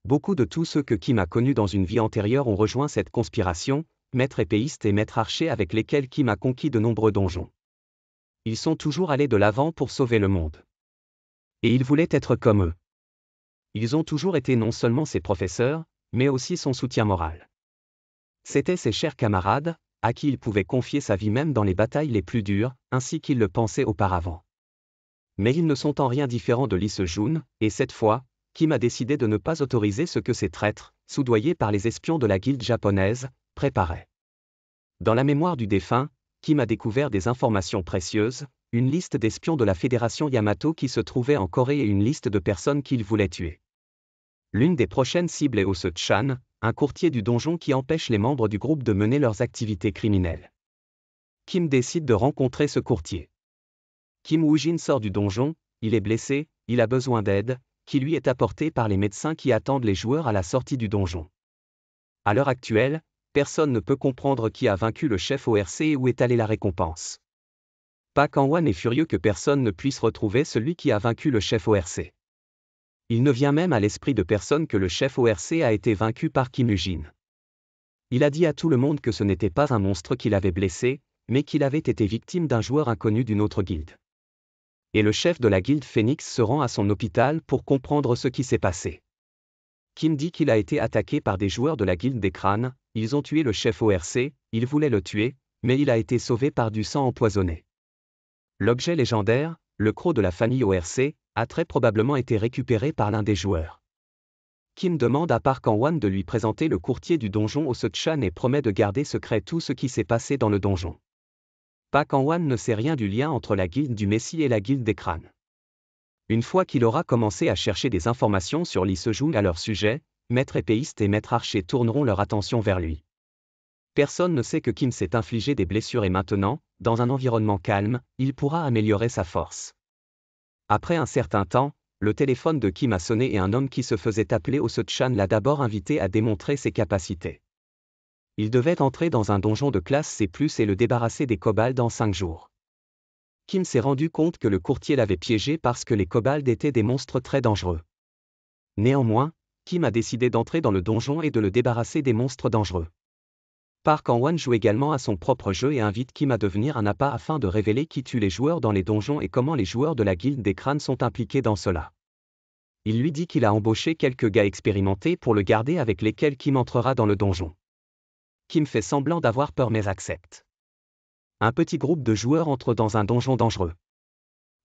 Beaucoup de tous ceux que Kim a connus dans une vie antérieure ont rejoint cette conspiration, maîtres épéistes et maîtres archers avec lesquels Kim a conquis de nombreux donjons. Ils sont toujours allés de l'avant pour sauver le monde. Et ils voulaient être comme eux. Ils ont toujours été non seulement ses professeurs, mais aussi son soutien moral. C'étaient ses chers camarades, à qui il pouvait confier sa vie même dans les batailles les plus dures, ainsi qu'il le pensait auparavant. Mais ils ne sont en rien différents de Lee Se-jun, et cette fois, Kim a décidé de ne pas autoriser ce que ces traîtres, soudoyés par les espions de la guilde japonaise, préparaient. Dans la mémoire du défunt, Kim a découvert des informations précieuses, une liste d'espions de la fédération Yamato qui se trouvait en Corée et une liste de personnes qu'il voulait tuer. L'une des prochaines cibles est Ose-chan, un courtier du donjon qui empêche les membres du groupe de mener leurs activités criminelles. Kim décide de rencontrer ce courtier. Kim Woo-jin sort du donjon, il est blessé, il a besoin d'aide, qui lui est apportée par les médecins qui attendent les joueurs à la sortie du donjon. À l'heure actuelle, personne ne peut comprendre qui a vaincu le chef ORC et où est allée la récompense. Park Han-wan est furieux que personne ne puisse retrouver celui qui a vaincu le chef ORC. Il ne vient même à l'esprit de personne que le chef ORC a été vaincu par Kim Woo-jin. Il a dit à tout le monde que ce n'était pas un monstre qui l'avait blessé, mais qu'il avait été victime d'un joueur inconnu d'une autre guilde. Et le chef de la guilde Phoenix se rend à son hôpital pour comprendre ce qui s'est passé. Kim dit qu'il a été attaqué par des joueurs de la guilde des crânes, ils ont tué le chef ORC, ils voulaient le tuer, mais il a été sauvé par du sang empoisonné. L'objet légendaire, le croc de la famille ORC, a très probablement été récupéré par l'un des joueurs. Kim demande à Park Han-wan de lui présenter le courtier du donjon Ose-chan et promet de garder secret tout ce qui s'est passé dans le donjon. Park Han-wan ne sait rien du lien entre la guilde du Messie et la guilde des crânes. Une fois qu'il aura commencé à chercher des informations sur Lee Se-jung à leur sujet, Maître épéiste et Maître archer tourneront leur attention vers lui. Personne ne sait que Kim s'est infligé des blessures et maintenant, dans un environnement calme, il pourra améliorer sa force. Après un certain temps, le téléphone de Kim a sonné et un homme qui se faisait appeler Oh Se-chan l'a d'abord invité à démontrer ses capacités. Il devait entrer dans un donjon de classe C+, et le débarrasser des kobolds en 5 jours. Kim s'est rendu compte que le courtier l'avait piégé parce que les kobolds étaient des monstres très dangereux. Néanmoins, Kim a décidé d'entrer dans le donjon et de le débarrasser des monstres dangereux. Park Han-won joue également à son propre jeu et invite Kim à devenir un appât afin de révéler qui tue les joueurs dans les donjons et comment les joueurs de la guilde des crânes sont impliqués dans cela. Il lui dit qu'il a embauché quelques gars expérimentés pour le garder avec lesquels Kim entrera dans le donjon. Kim fait semblant d'avoir peur mais accepte. Un petit groupe de joueurs entre dans un donjon dangereux.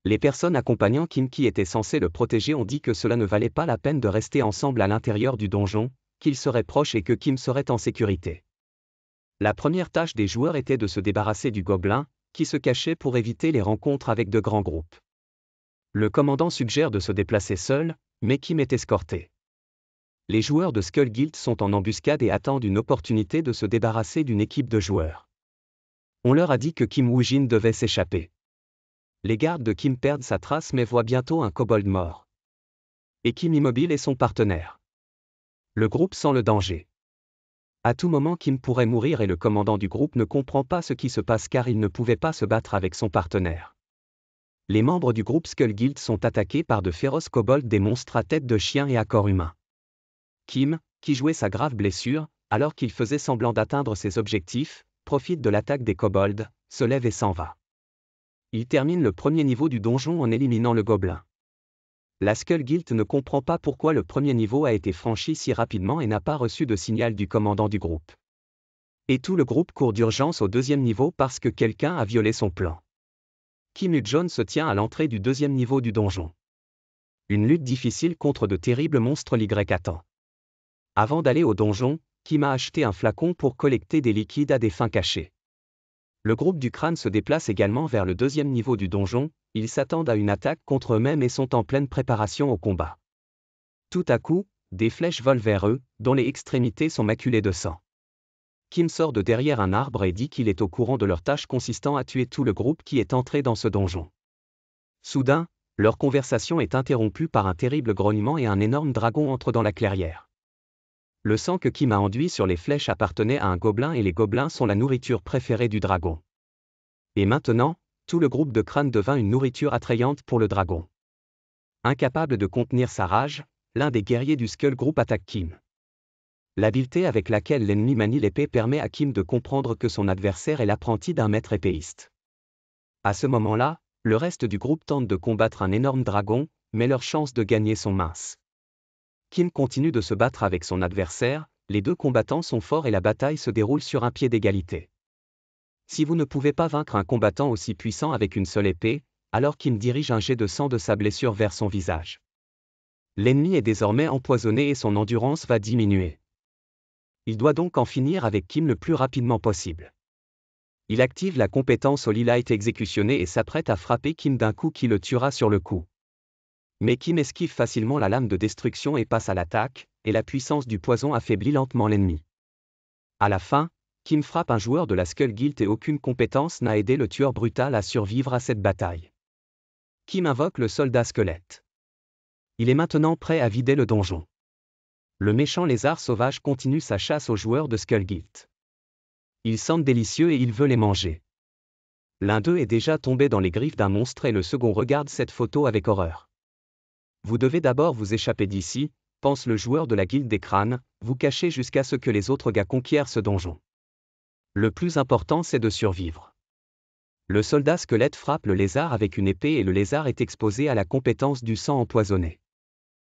Les personnes accompagnant Kim qui étaient censées le protéger ont dit que cela ne valait pas la peine de rester ensemble à l'intérieur du donjon, qu'ils seraient proches et que Kim serait en sécurité. La première tâche des joueurs était de se débarrasser du gobelin, qui se cachait pour éviter les rencontres avec de grands groupes. Le commandant suggère de se déplacer seul, mais Kim est escorté. Les joueurs de Skull Guild sont en embuscade et attendent une opportunité de se débarrasser d'une équipe de joueurs. On leur a dit que Kim Woo-jin devait s'échapper. Les gardes de Kim perdent sa trace mais voient bientôt un kobold mort. Et Kim immobile est son partenaire. Le groupe sent le danger. À tout moment Kim pourrait mourir et le commandant du groupe ne comprend pas ce qui se passe car il ne pouvait pas se battre avec son partenaire. Les membres du groupe Skull Guild sont attaqués par de féroces kobolds, des monstres à tête de chien et à corps humain. Kim, qui jouait sa grave blessure, alors qu'il faisait semblant d'atteindre ses objectifs, profite de l'attaque des kobolds, se lève et s'en va. Il termine le premier niveau du donjon en éliminant le gobelin. La Skull Guild ne comprend pas pourquoi le premier niveau a été franchi si rapidement et n'a pas reçu de signal du commandant du groupe. Et tout le groupe court d'urgence au deuxième niveau parce que quelqu'un a violé son plan. Kim Woo-jin se tient à l'entrée du deuxième niveau du donjon. Une lutte difficile contre de terribles monstres l'Y attend. Avant d'aller au donjon, Kim a acheté un flacon pour collecter des liquides à des fins cachées. Le groupe du crâne se déplace également vers le deuxième niveau du donjon, ils s'attendent à une attaque contre eux-mêmes et sont en pleine préparation au combat. Tout à coup, des flèches volent vers eux, dont les extrémités sont maculées de sang. Kim sort de derrière un arbre et dit qu'il est au courant de leur tâche consistant à tuer tout le groupe qui est entré dans ce donjon. Soudain, leur conversation est interrompue par un terrible grognement et un énorme dragon entre dans la clairière. Le sang que Kim a enduit sur les flèches appartenait à un gobelin et les gobelins sont la nourriture préférée du dragon. Et maintenant, tout le groupe de crânes devint une nourriture attrayante pour le dragon. Incapable de contenir sa rage, l'un des guerriers du Skull Group attaque Kim. L'habileté avec laquelle l'ennemi manie l'épée permet à Kim de comprendre que son adversaire est l'apprenti d'un maître épéiste. À ce moment-là, le reste du groupe tente de combattre un énorme dragon, mais leurs chances de gagner sont minces. Kim continue de se battre avec son adversaire, les deux combattants sont forts et la bataille se déroule sur un pied d'égalité. Si vous ne pouvez pas vaincre un combattant aussi puissant avec une seule épée, alors Kim dirige un jet de sang de sa blessure vers son visage. L'ennemi est désormais empoisonné et son endurance va diminuer. Il doit donc en finir avec Kim le plus rapidement possible. Il active la compétence Holy Light exécutionnée et s'apprête à frapper Kim d'un coup qui le tuera sur le coup. Mais Kim esquive facilement la lame de destruction et passe à l'attaque, et la puissance du poison affaiblit lentement l'ennemi. À la fin, Kim frappe un joueur de la Skull Guild et aucune compétence n'a aidé le tueur brutal à survivre à cette bataille. Kim invoque le soldat squelette. Il est maintenant prêt à vider le donjon. Le méchant lézard sauvage continue sa chasse aux joueurs de Skull Guild. Ils sentent délicieux et il veut les manger. L'un d'eux est déjà tombé dans les griffes d'un monstre et le second regarde cette photo avec horreur. Vous devez d'abord vous échapper d'ici, pense le joueur de la guilde des crânes, vous cacher jusqu'à ce que les autres gars conquièrent ce donjon. Le plus important c'est de survivre. Le soldat squelette frappe le lézard avec une épée et le lézard est exposé à la compétence du sang empoisonné.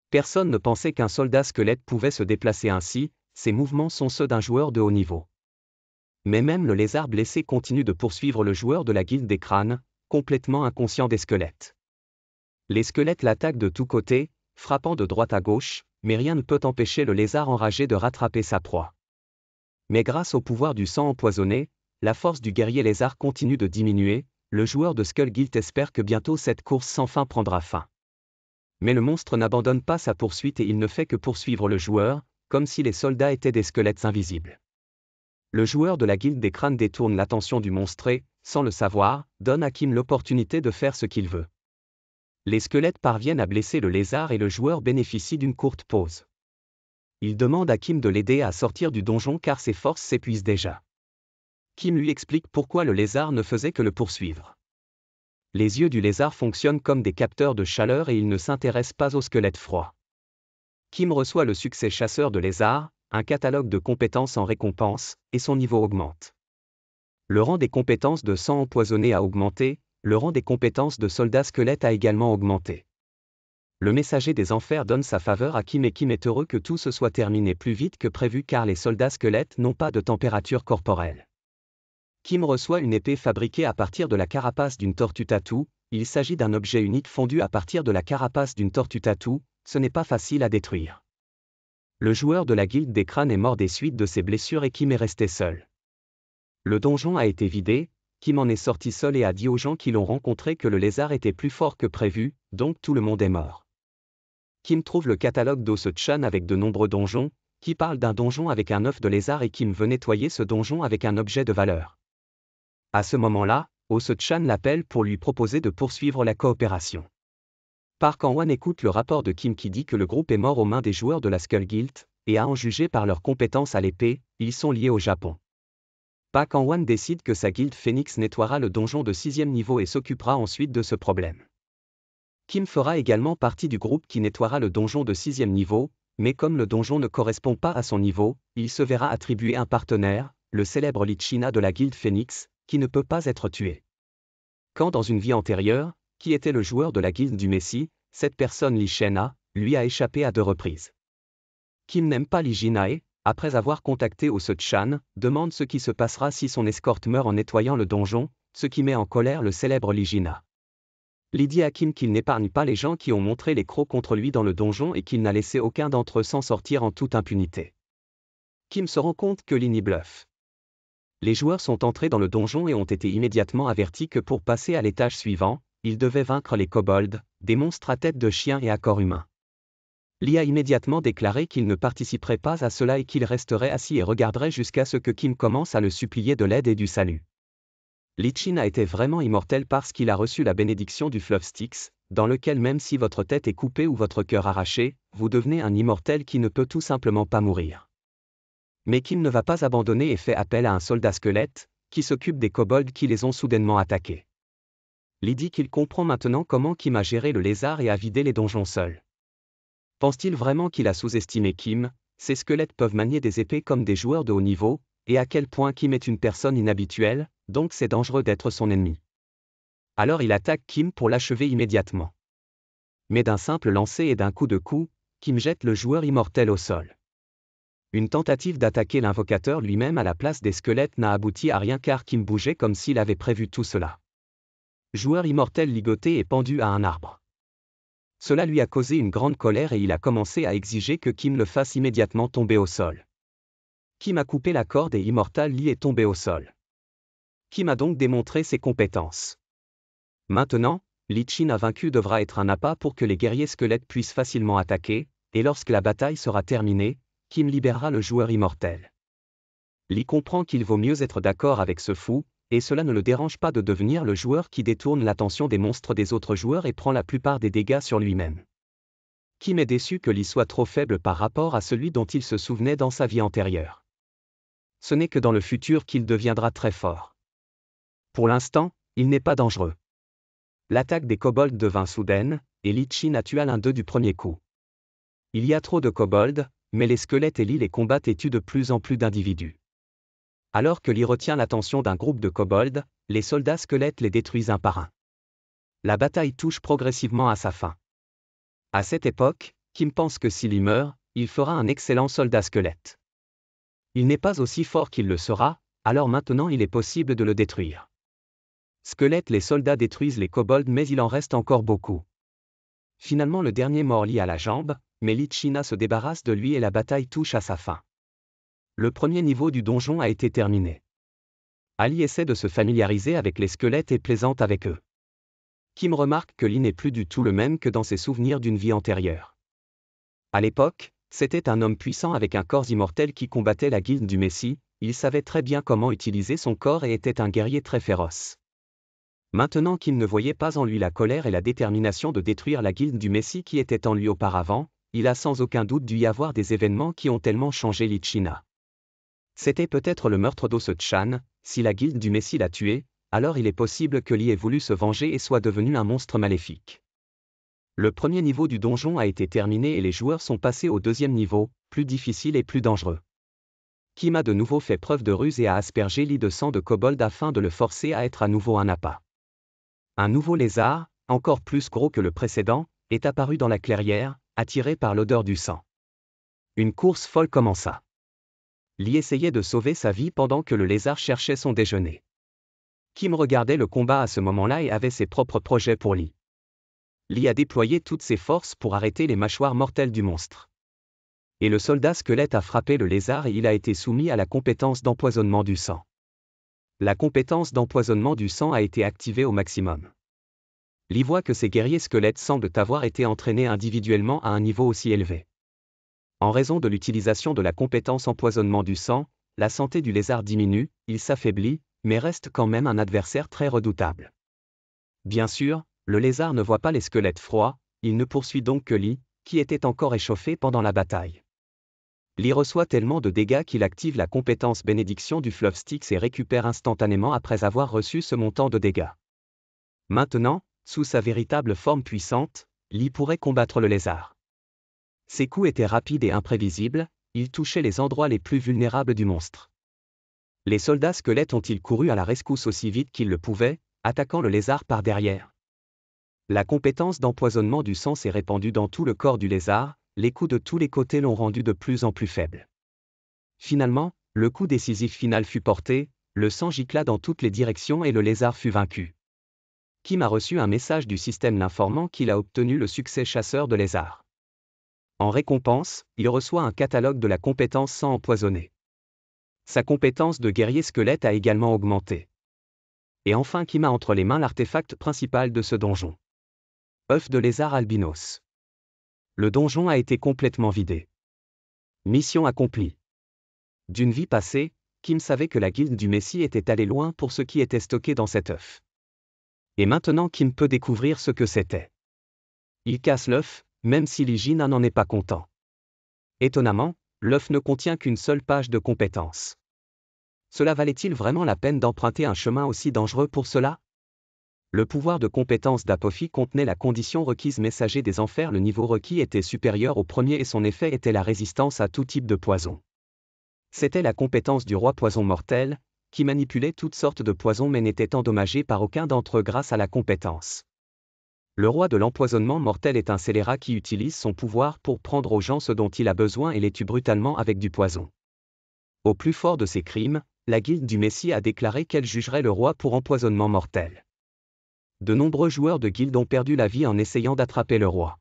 Personne ne pensait qu'un soldat squelette pouvait se déplacer ainsi, ses mouvements sont ceux d'un joueur de haut niveau. Mais même le lézard blessé continue de poursuivre le joueur de la guilde des crânes, complètement inconscient des squelettes. Les squelettes l'attaquent de tous côtés, frappant de droite à gauche, mais rien ne peut empêcher le lézard enragé de rattraper sa proie. Mais grâce au pouvoir du sang empoisonné, la force du guerrier lézard continue de diminuer, le joueur de Skull Guild espère que bientôt cette course sans fin prendra fin. Mais le monstre n'abandonne pas sa poursuite et il ne fait que poursuivre le joueur, comme si les soldats étaient des squelettes invisibles. Le joueur de la guilde des crânes détourne l'attention du monstre et, sans le savoir, donne à Kim l'opportunité de faire ce qu'il veut. Les squelettes parviennent à blesser le lézard et le joueur bénéficie d'une courte pause. Il demande à Kim de l'aider à sortir du donjon car ses forces s'épuisent déjà. Kim lui explique pourquoi le lézard ne faisait que le poursuivre. Les yeux du lézard fonctionnent comme des capteurs de chaleur et il ne s'intéresse pas aux squelettes froids. Kim reçoit le succès chasseur de lézard, un catalogue de compétences en récompense, et son niveau augmente. Le rang des compétences de sang empoisonné a augmenté, le rang des compétences de soldat squelette a également augmenté. Le messager des enfers donne sa faveur à Kim et Kim est heureux que tout se soit terminé plus vite que prévu car les soldats squelettes n'ont pas de température corporelle. Kim reçoit une épée fabriquée à partir de la carapace d'une tortue tatou. Il s'agit d'un objet unique fondu à partir de la carapace d'une tortue tatou, ce n'est pas facile à détruire. Le joueur de la guilde des crânes est mort des suites de ses blessures et Kim est resté seul. Le donjon a été vidé, Kim en est sorti seul et a dit aux gens qui l'ont rencontré que le lézard était plus fort que prévu, donc tout le monde est mort. Kim trouve le catalogue d'Ose-chan avec de nombreux donjons, qui parle d'un donjon avec un œuf de lézard et Kim veut nettoyer ce donjon avec un objet de valeur. À ce moment-là, Ose-chan l'appelle pour lui proposer de poursuivre la coopération. Park Han-wan écoute le rapport de Kim qui dit que le groupe est mort aux mains des joueurs de la Skull Guild, et à en juger par leurs compétences à l'épée, ils sont liés au Japon. Park Han-wan décide que sa guilde Phoenix nettoiera le donjon de 6e niveau et s'occupera ensuite de ce problème. Kim fera également partie du groupe qui nettoiera le donjon de 6e niveau, mais comme le donjon ne correspond pas à son niveau, il se verra attribuer un partenaire, le célèbre Lichina de la guilde Phoenix, qui ne peut pas être tué. Quand dans une vie antérieure, qui était le joueur de la guilde du Messie, cette personne Lichina, lui a échappé à 2 reprises. Kim n'aime pas Lichina et, après avoir contacté Ose-chan, demande ce qui se passera si son escorte meurt en nettoyant le donjon, ce qui met en colère le célèbre Lichina. Lee dit à Kim qu'il n'épargne pas les gens qui ont montré les crocs contre lui dans le donjon et qu'il n'a laissé aucun d'entre eux s'en sortir en toute impunité. Kim se rend compte que Lee bluffe. Les joueurs sont entrés dans le donjon et ont été immédiatement avertis que pour passer à l'étage suivant, ils devaient vaincre les kobolds, des monstres à tête de chien et à corps humain. Lee a immédiatement déclaré qu'il ne participerait pas à cela et qu'il resterait assis et regarderait jusqu'à ce que Kim commence à le supplier de l'aide et du salut. Lichin a été vraiment immortel parce qu'il a reçu la bénédiction du fleuve Styx, dans lequel même si votre tête est coupée ou votre cœur arraché, vous devenez un immortel qui ne peut tout simplement pas mourir. Mais Kim ne va pas abandonner et fait appel à un soldat squelette, qui s'occupe des kobolds qui les ont soudainement attaqués. Lee dit qu'il comprend maintenant comment Kim a géré le lézard et a vidé les donjons seul. Pense-t-il vraiment qu'il a sous-estimé Kim? Ces squelettes peuvent manier des épées comme des joueurs de haut niveau, et à quel point Kim est une personne inhabituelle, donc c'est dangereux d'être son ennemi. Alors il attaque Kim pour l'achever immédiatement. Mais d'un simple lancer et d'un coup de cou, Kim jette le joueur immortel au sol. Une tentative d'attaquer l'invocateur lui-même à la place des squelettes n'a abouti à rien car Kim bougeait comme s'il avait prévu tout cela. Joueur immortel ligoté et pendu à un arbre. Cela lui a causé une grande colère et il a commencé à exiger que Kim le fasse immédiatement tomber au sol. Kim a coupé la corde et Immortal Lee est tombé au sol. Kim a donc démontré ses compétences. Maintenant, Lichin a vaincu devra être un appât pour que les guerriers squelettes puissent facilement attaquer, et lorsque la bataille sera terminée, Kim libérera le joueur immortel. Lee comprend qu'il vaut mieux être d'accord avec ce fou, et cela ne le dérange pas de devenir le joueur qui détourne l'attention des monstres des autres joueurs et prend la plupart des dégâts sur lui-même. Kim est déçu que Lee soit trop faible par rapport à celui dont il se souvenait dans sa vie antérieure. Ce n'est que dans le futur qu'il deviendra très fort. Pour l'instant, il n'est pas dangereux. L'attaque des kobolds devint soudaine, et Lichin a tué l'un d'eux du premier coup. Il y a trop de kobolds, mais les squelettes et Lee les combattent et tuent de plus en plus d'individus. Alors que Lee retient l'attention d'un groupe de kobolds, les soldats squelettes les détruisent un par un. La bataille touche progressivement à sa fin. À cette époque, Kim pense que si Lee meurt, il fera un excellent soldat squelette. Il n'est pas aussi fort qu'il le sera, alors maintenant il est possible de le détruire. Squelette, les soldats détruisent les kobolds mais il en reste encore beaucoup. Finalement le dernier mort Lee à la jambe, mais Lichina se débarrasse de lui et la bataille touche à sa fin. Le premier niveau du donjon a été terminé. Ali essaie de se familiariser avec les squelettes et plaisante avec eux. Kim remarque que Lee n'est plus du tout le même que dans ses souvenirs d'une vie antérieure. À l'époque, c'était un homme puissant avec un corps immortel qui combattait la guilde du Messie, il savait très bien comment utiliser son corps et était un guerrier très féroce. Maintenant Kim ne voyait pas en lui la colère et la détermination de détruire la guilde du Messie qui était en lui auparavant, il a sans aucun doute dû y avoir des événements qui ont tellement changé Lee China. C'était peut-être le meurtre d'Ose Chan, si la guilde du Messie l'a tué, alors il est possible que Lee ait voulu se venger et soit devenu un monstre maléfique. Le premier niveau du donjon a été terminé et les joueurs sont passés au deuxième niveau, plus difficile et plus dangereux. Kim a de nouveau fait preuve de ruse et a aspergé Lee de sang de kobold afin de le forcer à être à nouveau un appât. Un nouveau lézard, encore plus gros que le précédent, est apparu dans la clairière, attiré par l'odeur du sang. Une course folle commença. Lee essayait de sauver sa vie pendant que le lézard cherchait son déjeuner. Kim regardait le combat à ce moment-là et avait ses propres projets pour Lee. Lee a déployé toutes ses forces pour arrêter les mâchoires mortelles du monstre. Et le soldat squelette a frappé le lézard et il a été soumis à la compétence d'empoisonnement du sang. La compétence d'empoisonnement du sang a été activée au maximum. Lee voit que ces guerriers squelettes semblent avoir été entraînés individuellement à un niveau aussi élevé. En raison de l'utilisation de la compétence empoisonnement du sang, la santé du lézard diminue, il s'affaiblit, mais reste quand même un adversaire très redoutable. Bien sûr, le lézard ne voit pas les squelettes froids, il ne poursuit donc que Lee, qui était encore échauffé pendant la bataille. Lee reçoit tellement de dégâts qu'il active la compétence bénédiction du Fluff Sticks et récupère instantanément après avoir reçu ce montant de dégâts. Maintenant, sous sa véritable forme puissante, Lee pourrait combattre le lézard. Ses coups étaient rapides et imprévisibles, il touchait les endroits les plus vulnérables du monstre. Les soldats squelettes ont-ils couru à la rescousse aussi vite qu'ils le pouvaient, attaquant le lézard par derrière. La compétence d'empoisonnement du sang s'est répandue dans tout le corps du lézard, les coups de tous les côtés l'ont rendu de plus en plus faible. Finalement, le coup décisif final fut porté, le sang gicla dans toutes les directions et le lézard fut vaincu. Kim a reçu un message du système l'informant qu'il a obtenu le succès chasseur de lézard. En récompense, il reçoit un catalogue de la compétence sang empoisonné. Sa compétence de guerrier squelette a également augmenté. Et enfin Kim a entre les mains l'artefact principal de ce donjon. œuf de lézard albinos. Le donjon a été complètement vidé. Mission accomplie. D'une vie passée, Kim savait que la guilde du Messie était allée loin pour ce qui était stocké dans cet œuf. Et maintenant Kim peut découvrir ce que c'était. Il casse l'œuf, même si Lee Jin n'en est pas content. Étonnamment, l'œuf ne contient qu'une seule page de compétences. Cela valait-il vraiment la peine d'emprunter un chemin aussi dangereux pour cela? Le pouvoir de compétence d'Apophi contenait la condition requise messager des enfers. Le niveau requis était supérieur au premier et son effet était la résistance à tout type de poison. C'était la compétence du roi poison mortel, qui manipulait toutes sortes de poisons mais n'était endommagé par aucun d'entre eux grâce à la compétence. Le roi de l'empoisonnement mortel est un scélérat qui utilise son pouvoir pour prendre aux gens ce dont il a besoin et les tue brutalement avec du poison. Au plus fort de ses crimes, la guilde du Messie a déclaré qu'elle jugerait le roi pour empoisonnement mortel. De nombreux joueurs de guilde ont perdu la vie en essayant d'attraper le roi.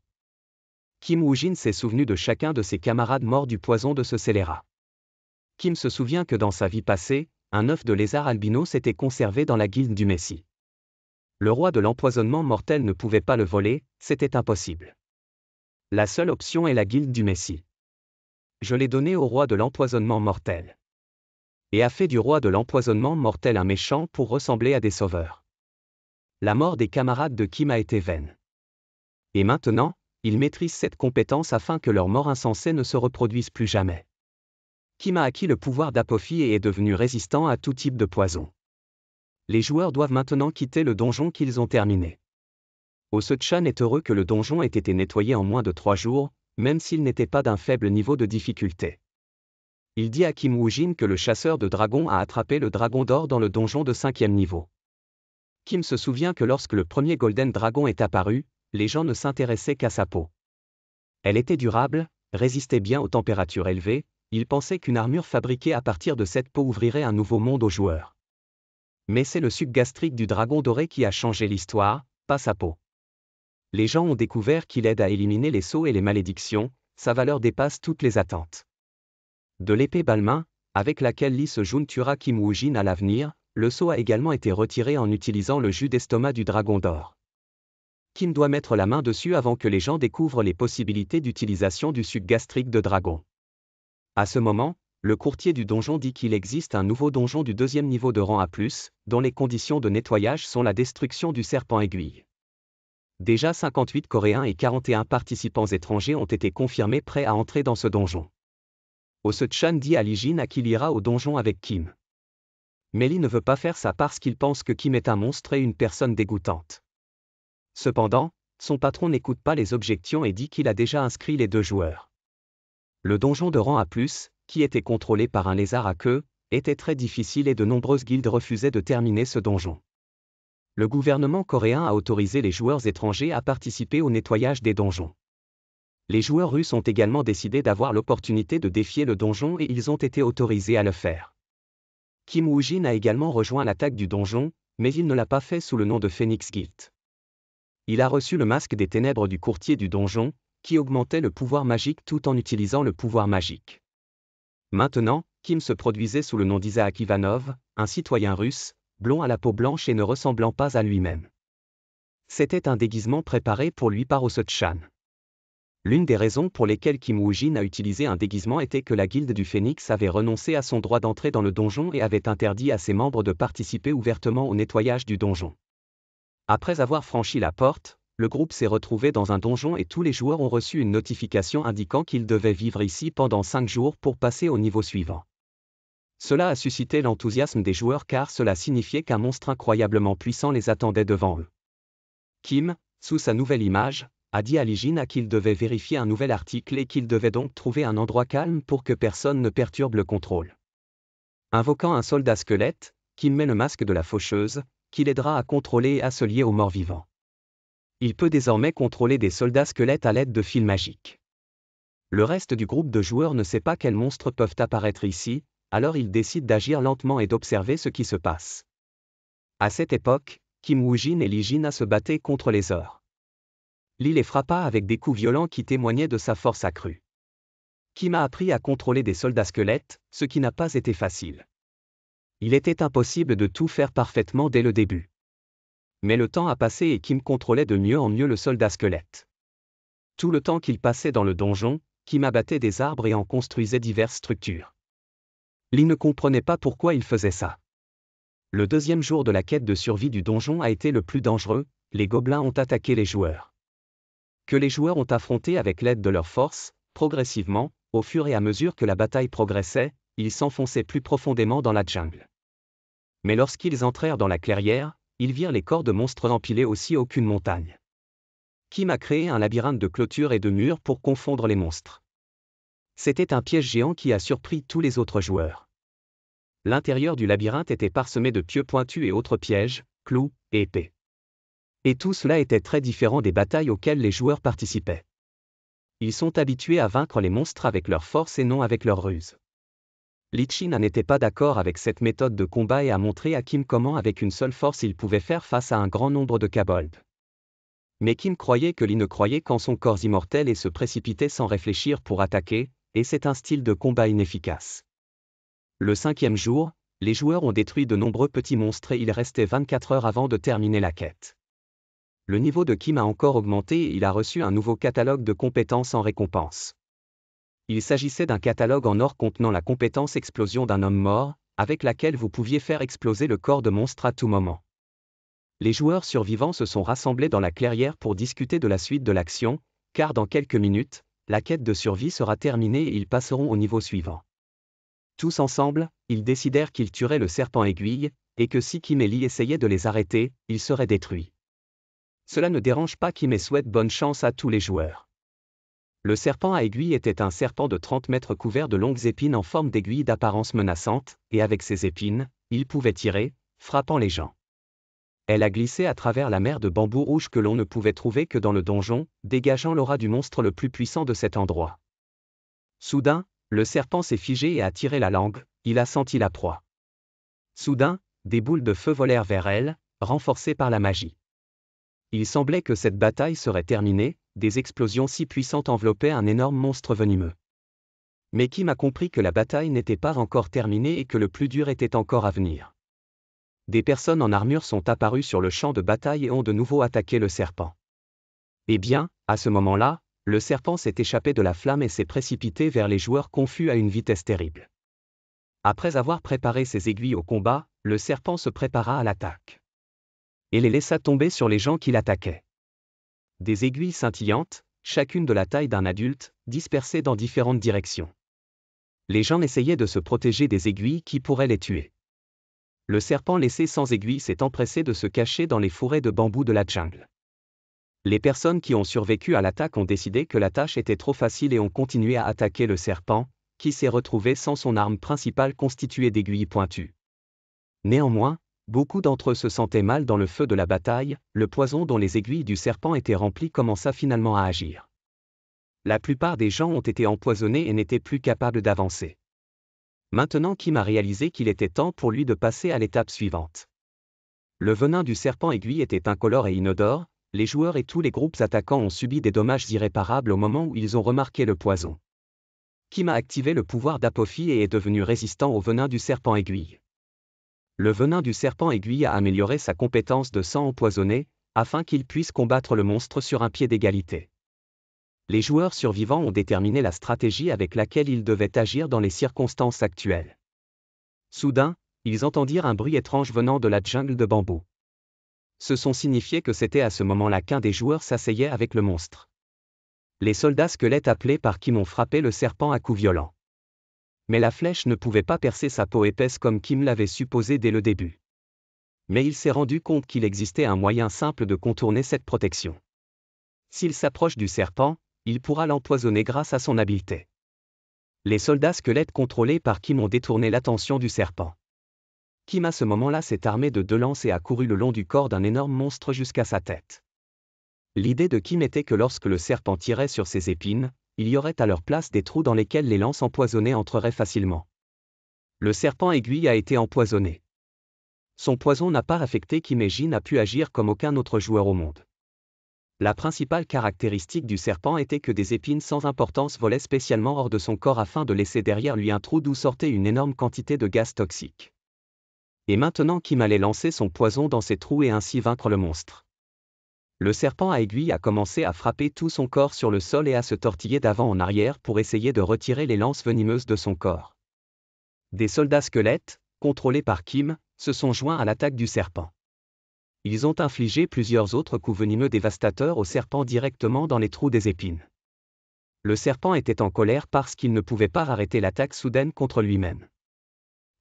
Kim Woo-jin s'est souvenu de chacun de ses camarades morts du poison de ce scélérat. Kim se souvient que dans sa vie passée, un œuf de lézard albino s'était conservé dans la guilde du Messie. Le roi de l'empoisonnement mortel ne pouvait pas le voler, c'était impossible. La seule option est la guilde du Messie. Je l'ai donné au roi de l'empoisonnement mortel. Et a fait du roi de l'empoisonnement mortel un méchant pour ressembler à des sauveurs. La mort des camarades de Kim a été vaine. Et maintenant, ils maîtrisent cette compétence afin que leur mort insensée ne se reproduise plus jamais. Kim a acquis le pouvoir d'Apophi et est devenu résistant à tout type de poison. Les joueurs doivent maintenant quitter le donjon qu'ils ont terminé. Ose-chan est heureux que le donjon ait été nettoyé en moins de 3 jours, même s'il n'était pas d'un faible niveau de difficulté. Il dit à Kim Woo-jin que le chasseur de dragons a attrapé le dragon d'or dans le donjon de 5e niveau. Kim se souvient que lorsque le premier Golden Dragon est apparu, les gens ne s'intéressaient qu'à sa peau. Elle était durable, résistait bien aux températures élevées, il pensait qu'une armure fabriquée à partir de cette peau ouvrirait un nouveau monde aux joueurs. Mais c'est le suc gastrique du dragon doré qui a changé l'histoire, pas sa peau. Les gens ont découvert qu'il aide à éliminer les sceaux et les malédictions, sa valeur dépasse toutes les attentes. De l'épée Balmain, avec laquelle Lee Se-jun tuera Kim Woo-jin à l'avenir, le sceau a également été retiré en utilisant le jus d'estomac du dragon d'or. Kim doit mettre la main dessus avant que les gens découvrent les possibilités d'utilisation du suc gastrique de dragon. À ce moment, le courtier du donjon dit qu'il existe un nouveau donjon du 2e niveau de rang A+, dont les conditions de nettoyage sont la destruction du serpent aiguille. Déjà 58 Coréens et 41 participants étrangers ont été confirmés prêts à entrer dans ce donjon. Oh Se-chan dit à Lee Jin qu'il ira au donjon avec Kim. Mais Lee ne veut pas faire ça parce qu'il pense que Kim est un monstre et une personne dégoûtante. Cependant, son patron n'écoute pas les objections et dit qu'il a déjà inscrit les 2 joueurs. Le donjon de rang A+, qui était contrôlé par un lézard à queue, était très difficile et de nombreuses guildes refusaient de terminer ce donjon. Le gouvernement coréen a autorisé les joueurs étrangers à participer au nettoyage des donjons. Les joueurs russes ont également décidé d'avoir l'opportunité de défier le donjon et ils ont été autorisés à le faire. Kim Woo-jin a également rejoint l'attaque du donjon, mais il ne l'a pas fait sous le nom de Phoenix Guild. Il a reçu le masque des ténèbres du courtier du donjon, qui augmentait le pouvoir magique tout en utilisant le pouvoir magique. Maintenant, Kim se produisait sous le nom d'Isaac Ivanov, un citoyen russe, blond à la peau blanche et ne ressemblant pas à lui-même. C'était un déguisement préparé pour lui par Oh Se-chan. L'une des raisons pour lesquelles Kim Woo-jin a utilisé un déguisement était que la guilde du Phénix avait renoncé à son droit d'entrer dans le donjon et avait interdit à ses membres de participer ouvertement au nettoyage du donjon. Après avoir franchi la porte, le groupe s'est retrouvé dans un donjon et tous les joueurs ont reçu une notification indiquant qu'ils devaient vivre ici pendant 5 jours pour passer au niveau suivant. Cela a suscité l'enthousiasme des joueurs car cela signifiait qu'un monstre incroyablement puissant les attendait devant eux. Kim, sous sa nouvelle image, a dit à Lee Jin qu'il devait vérifier un nouvel article et qu'il devait donc trouver un endroit calme pour que personne ne perturbe le contrôle. Invoquant un soldat squelette, Kim met le masque de la faucheuse, qui l'aidera à contrôler et à se lier aux morts vivants. Il peut désormais contrôler des soldats squelettes à l'aide de fils magiques. Le reste du groupe de joueurs ne sait pas quels monstres peuvent apparaître ici, alors il décide d'agir lentement et d'observer ce qui se passe. À cette époque, Kim Woo-jin et Lee Jin se battaient contre les ors. Lee les frappa avec des coups violents qui témoignaient de sa force accrue. Kim a appris à contrôler des soldats squelettes, ce qui n'a pas été facile. Il était impossible de tout faire parfaitement dès le début. Mais le temps a passé et Kim contrôlait de mieux en mieux le soldat squelette. Tout le temps qu'il passait dans le donjon, Kim abattait des arbres et en construisait diverses structures. Lee ne comprenait pas pourquoi il faisait ça. Le 2e jour de la quête de survie du donjon a été le plus dangereux, les gobelins ont attaqué les joueurs. Que les joueurs ont affronté avec l'aide de leurs forces, progressivement, au fur et à mesure que la bataille progressait, ils s'enfonçaient plus profondément dans la jungle. Mais lorsqu'ils entrèrent dans la clairière, ils virent les corps de monstres empilés aussi haut qu'une montagne. Kim a créé un labyrinthe de clôtures et de murs pour confondre les monstres. C'était un piège géant qui a surpris tous les autres joueurs. L'intérieur du labyrinthe était parsemé de pieux pointus et autres pièges, clous et épées. Et tout cela était très différent des batailles auxquelles les joueurs participaient. Ils sont habitués à vaincre les monstres avec leur force et non avec leur ruse. Lee Jin n'était pas d'accord avec cette méthode de combat et a montré à Kim comment avec une seule force il pouvait faire face à un grand nombre de kobolds. Mais Kim croyait que Lee ne croyait qu'en son corps immortel et se précipitait sans réfléchir pour attaquer, et c'est un style de combat inefficace. Le 5e jour, les joueurs ont détruit de nombreux petits monstres et il restait 24 heures avant de terminer la quête. Le niveau de Kim a encore augmenté et il a reçu un nouveau catalogue de compétences en récompense. Il s'agissait d'un catalogue en or contenant la compétence explosion d'un homme mort, avec laquelle vous pouviez faire exploser le corps de monstre à tout moment. Les joueurs survivants se sont rassemblés dans la clairière pour discuter de la suite de l'action, car dans quelques minutes, la quête de survie sera terminée et ils passeront au niveau suivant. Tous ensemble, ils décidèrent qu'ils tueraient le serpent aiguille, et que si Kim et Lee essayaient de les arrêter, ils seraient détruits. Cela ne dérange pas Kim et souhaite bonne chance à tous les joueurs. Le serpent à aiguille était un serpent de 30 mètres couvert de longues épines en forme d'aiguille d'apparence menaçante, et avec ses épines, il pouvait tirer, frappant les gens. Elle a glissé à travers la mer de bambou rouge que l'on ne pouvait trouver que dans le donjon, dégageant l'aura du monstre le plus puissant de cet endroit. Soudain, le serpent s'est figé et a tiré la langue, il a senti la proie. Soudain, des boules de feu volèrent vers elle, renforcées par la magie. Il semblait que cette bataille serait terminée, des explosions si puissantes enveloppaient un énorme monstre venimeux. Mais Kim a compris que la bataille n'était pas encore terminée et que le plus dur était encore à venir. Des personnes en armure sont apparues sur le champ de bataille et ont de nouveau attaqué le serpent. Eh bien, à ce moment-là, le serpent s'est échappé de la flamme et s'est précipité vers les joueurs confus à une vitesse terrible. Après avoir préparé ses aiguilles au combat, le serpent se prépara à l'attaque. Et les laissa tomber sur les gens qui l'attaquaient. Des aiguilles scintillantes, chacune de la taille d'un adulte, dispersées dans différentes directions. Les gens essayaient de se protéger des aiguilles qui pourraient les tuer. Le serpent laissé sans aiguille s'est empressé de se cacher dans les forêts de bambou de la jungle. Les personnes qui ont survécu à l'attaque ont décidé que la tâche était trop facile et ont continué à attaquer le serpent, qui s'est retrouvé sans son arme principale constituée d'aiguilles pointues. Néanmoins, beaucoup d'entre eux se sentaient mal dans le feu de la bataille, le poison dont les aiguilles du serpent étaient remplies commença finalement à agir. La plupart des gens ont été empoisonnés et n'étaient plus capables d'avancer. Maintenant Kim a réalisé qu'il était temps pour lui de passer à l'étape suivante. Le venin du serpent aiguille était incolore et inodore, les joueurs et tous les groupes attaquants ont subi des dommages irréparables au moment où ils ont remarqué le poison. Kim a activé le pouvoir d'Apophie et est devenu résistant au venin du serpent aiguille. Le venin du serpent aiguille a amélioré sa compétence de sang empoisonné, afin qu'il puisse combattre le monstre sur un pied d'égalité. Les joueurs survivants ont déterminé la stratégie avec laquelle ils devaient agir dans les circonstances actuelles. Soudain, ils entendirent un bruit étrange venant de la jungle de bambou. Ce son signifiait que c'était à ce moment-là qu'un des joueurs s'asseyait avec le monstre. Les soldats squelettes appelés par Kim ont frappé le serpent à coups violents. Mais la flèche ne pouvait pas percer sa peau épaisse comme Kim l'avait supposé dès le début. Mais il s'est rendu compte qu'il existait un moyen simple de contourner cette protection. S'il s'approche du serpent, il pourra l'empoisonner grâce à son habileté. Les soldats squelettes contrôlés par Kim ont détourné l'attention du serpent. Kim à ce moment-là s'est armé de 2 lances et a couru le long du corps d'un énorme monstre jusqu'à sa tête. L'idée de Kim était que lorsque le serpent tirait sur ses épines, il y aurait à leur place des trous dans lesquels les lances empoisonnées entreraient facilement. Le serpent aiguille a été empoisonné. Son poison n'a pas affecté Kim et Jin n'a pu agir comme aucun autre joueur au monde. La principale caractéristique du serpent était que des épines sans importance volaient spécialement hors de son corps afin de laisser derrière lui un trou d'où sortait une énorme quantité de gaz toxique. Et maintenant Kim allait lancer son poison dans ces trous et ainsi vaincre le monstre. Le serpent à aiguille a commencé à frapper tout son corps sur le sol et à se tortiller d'avant en arrière pour essayer de retirer les lances venimeuses de son corps. Des soldats squelettes, contrôlés par Kim, se sont joints à l'attaque du serpent. Ils ont infligé plusieurs autres coups venimeux dévastateurs au serpent directement dans les trous des épines. Le serpent était en colère parce qu'il ne pouvait pas arrêter l'attaque soudaine contre lui-même.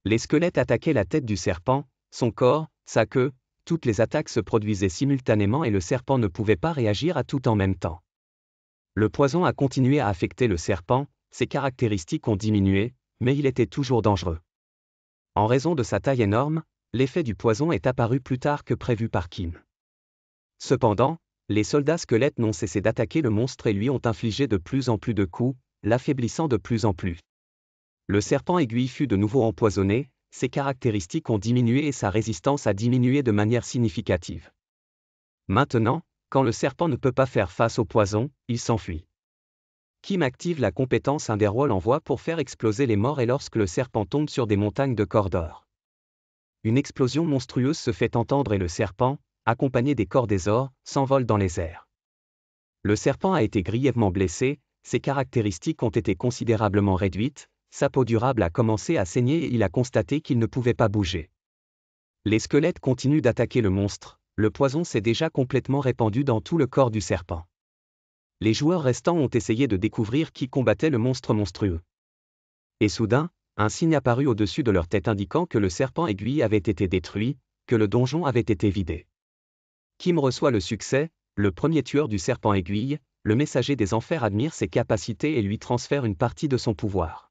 Les squelettes attaquaient la tête du serpent, son corps, sa queue, toutes les attaques se produisaient simultanément et le serpent ne pouvait pas réagir à tout en même temps. Le poison a continué à affecter le serpent, ses caractéristiques ont diminué, mais il était toujours dangereux. En raison de sa taille énorme, l'effet du poison est apparu plus tard que prévu par Kim. Cependant, les soldats squelettes n'ont cessé d'attaquer le monstre et lui ont infligé de plus en plus de coups, l'affaiblissant de plus en plus. Le serpent aiguille fut de nouveau empoisonné, ses caractéristiques ont diminué et sa résistance a diminué de manière significative. Maintenant, quand le serpent ne peut pas faire face au poison, il s'enfuit. Kim active la compétence Underwall en voie pour faire exploser les morts et lorsque le serpent tombe sur des montagnes de corps d'or. Une explosion monstrueuse se fait entendre et le serpent, accompagné des corps des ors, s'envole dans les airs. Le serpent a été grièvement blessé, ses caractéristiques ont été considérablement réduites, sa peau durable a commencé à saigner et il a constaté qu'il ne pouvait pas bouger. Les squelettes continuent d'attaquer le monstre, le poison s'est déjà complètement répandu dans tout le corps du serpent. Les joueurs restants ont essayé de découvrir qui combattait le monstre monstrueux. Et soudain, un signe apparut au-dessus de leur tête indiquant que le serpent aiguille avait été détruit, que le donjon avait été vidé. Kim reçoit le succès, le premier tueur du serpent aiguille, le messager des enfers admire ses capacités et lui transfère une partie de son pouvoir.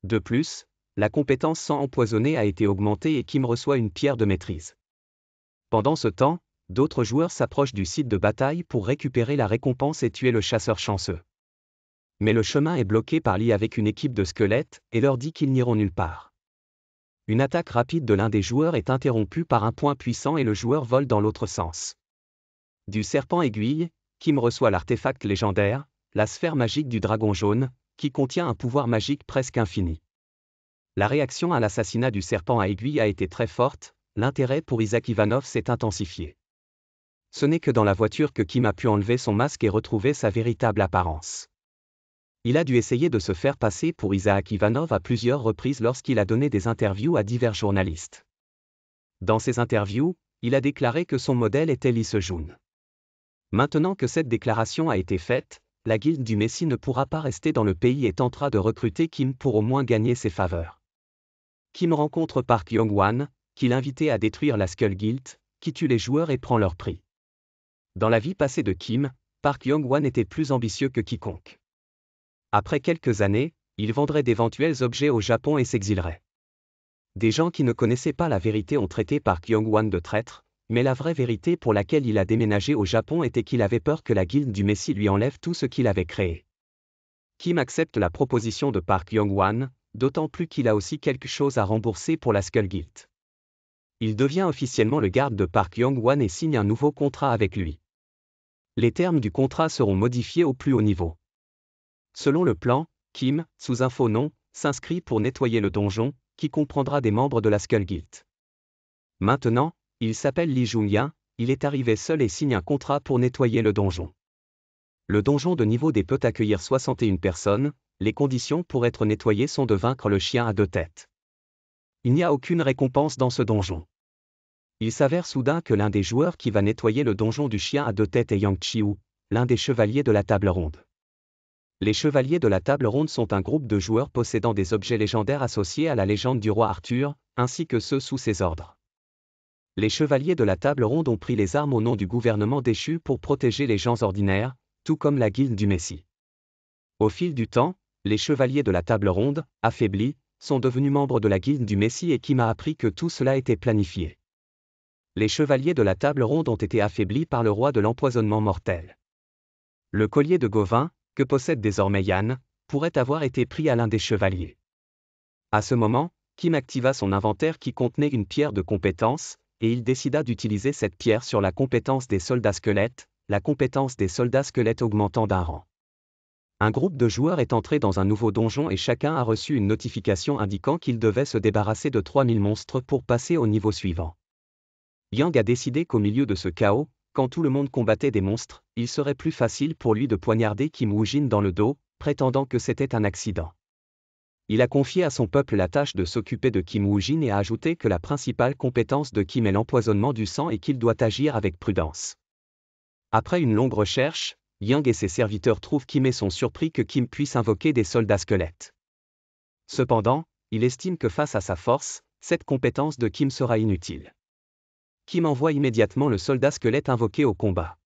De plus, la compétence sang empoisonné a été augmentée et Kim reçoit une pierre de maîtrise. Pendant ce temps, d'autres joueurs s'approchent du site de bataille pour récupérer la récompense et tuer le chasseur chanceux. Mais le chemin est bloqué par Lee avec une équipe de squelettes et leur dit qu'ils n'iront nulle part. Une attaque rapide de l'un des joueurs est interrompue par un point puissant et le joueur vole dans l'autre sens. Du serpent aiguille, Kim reçoit l'artefact légendaire, la sphère magique du dragon jaune, qui contient un pouvoir magique presque infini. La réaction à l'assassinat du serpent à aiguille a été très forte, l'intérêt pour Isaac Ivanov s'est intensifié. Ce n'est que dans la voiture que Kim a pu enlever son masque et retrouver sa véritable apparence. Il a dû essayer de se faire passer pour Isaac Ivanov à plusieurs reprises lorsqu'il a donné des interviews à divers journalistes. Dans ces interviews, il a déclaré que son modèle était Lee Se-jun. Maintenant que cette déclaration a été faite, la guilde du Messie ne pourra pas rester dans le pays et tentera de recruter Kim pour au moins gagner ses faveurs. Kim rencontre Park Young-wan, qui l'invitait à détruire la Skull Guild, qui tue les joueurs et prend leur prix. Dans la vie passée de Kim, Park Young-wan était plus ambitieux que quiconque. Après quelques années, il vendrait d'éventuels objets au Japon et s'exilerait. Des gens qui ne connaissaient pas la vérité ont traité Park Young-wan de traître, mais la vraie vérité pour laquelle il a déménagé au Japon était qu'il avait peur que la guilde du Messie lui enlève tout ce qu'il avait créé. Kim accepte la proposition de Park Young-wan, d'autant plus qu'il a aussi quelque chose à rembourser pour la Skull Guild. Il devient officiellement le garde de Park Young-wan et signe un nouveau contrat avec lui. Les termes du contrat seront modifiés au plus haut niveau. Selon le plan, Kim, sous un faux nom, s'inscrit pour nettoyer le donjon, qui comprendra des membres de la Skull Guild. Maintenant, il s'appelle Lee Jung-ya, il est arrivé seul et signe un contrat pour nettoyer le donjon. Le donjon de niveau D peut accueillir 61 personnes, les conditions pour être nettoyé sont de vaincre le chien à 2 têtes. Il n'y a aucune récompense dans ce donjon. Il s'avère soudain que l'un des joueurs qui va nettoyer le donjon du chien à 2 têtes est Yang Chiu, l'un des chevaliers de la table ronde. Les chevaliers de la table ronde sont un groupe de joueurs possédant des objets légendaires associés à la légende du roi Arthur, ainsi que ceux sous ses ordres. Les chevaliers de la table ronde ont pris les armes au nom du gouvernement déchu pour protéger les gens ordinaires, tout comme la guilde du Messie. Au fil du temps, les chevaliers de la table ronde, affaiblis, sont devenus membres de la guilde du Messie et Kim a appris que tout cela était planifié. Les chevaliers de la table ronde ont été affaiblis par le roi de l'empoisonnement mortel. Le collier de Gauvin, que possède désormais Yan, pourrait avoir été pris à l'un des chevaliers. À ce moment, Kim activa son inventaire qui contenait une pierre de compétence, et il décida d'utiliser cette pierre sur la compétence des soldats squelettes, la compétence des soldats squelettes augmentant d'un rang. Un groupe de joueurs est entré dans un nouveau donjon et chacun a reçu une notification indiquant qu'il devait se débarrasser de 3000 monstres pour passer au niveau suivant. Yang a décidé qu'au milieu de ce chaos, quand tout le monde combattait des monstres, il serait plus facile pour lui de poignarder Kim Woo-jin dans le dos, prétendant que c'était un accident. Il a confié à son peuple la tâche de s'occuper de Kim Woo-jin et a ajouté que la principale compétence de Kim est l'empoisonnement du sang et qu'il doit agir avec prudence. Après une longue recherche, Yang et ses serviteurs trouvent Kim et sont surpris que Kim puisse invoquer des soldats squelettes. Cependant, il estime que face à sa force, cette compétence de Kim sera inutile. Kim envoie immédiatement le soldat squelette invoqué au combat.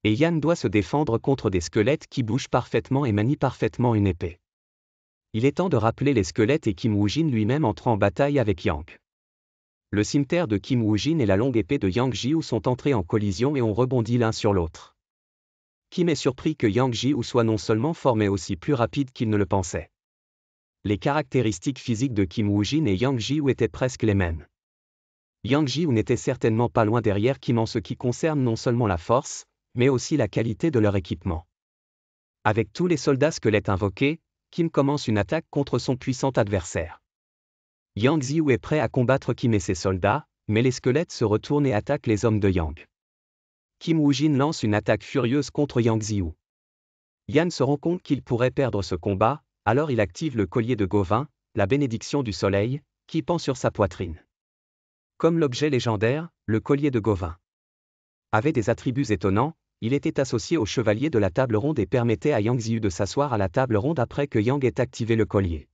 Et Yan doit se défendre contre des squelettes qui bougent parfaitement et manient parfaitement une épée. Il est temps de rappeler les squelettes et Kim Woo-jin lui-même entre en bataille avec Yang. Le cimeterre de Kim Woo-jin et la longue épée de Yang Ji-woo sont entrés en collision et ont rebondi l'un sur l'autre. Kim est surpris que Yang Ji-woo soit non seulement fort mais aussi plus rapide qu'il ne le pensait. Les caractéristiques physiques de Kim Woo-jin et Yang Ji-woo étaient presque les mêmes. Yang Ji-woo n'était certainement pas loin derrière Kim en ce qui concerne non seulement la force, mais aussi la qualité de leur équipement. Avec tous les soldats squelettes invoqués, Kim commence une attaque contre son puissant adversaire. Yang Ji-woo est prêt à combattre Kim et ses soldats, mais les squelettes se retournent et attaquent les hommes de Yang. Kim Woo-jin lance une attaque furieuse contre Yang Ji-woo. Yan se rend compte qu'il pourrait perdre ce combat, alors il active le collier de Gauvin, la bénédiction du soleil, qui pend sur sa poitrine. Comme l'objet légendaire, le collier de Gauvin avait des attributs étonnants, il était associé au chevalier de la table ronde et permettait à Yang Ji-woo de s'asseoir à la table ronde après que Yang ait activé le collier.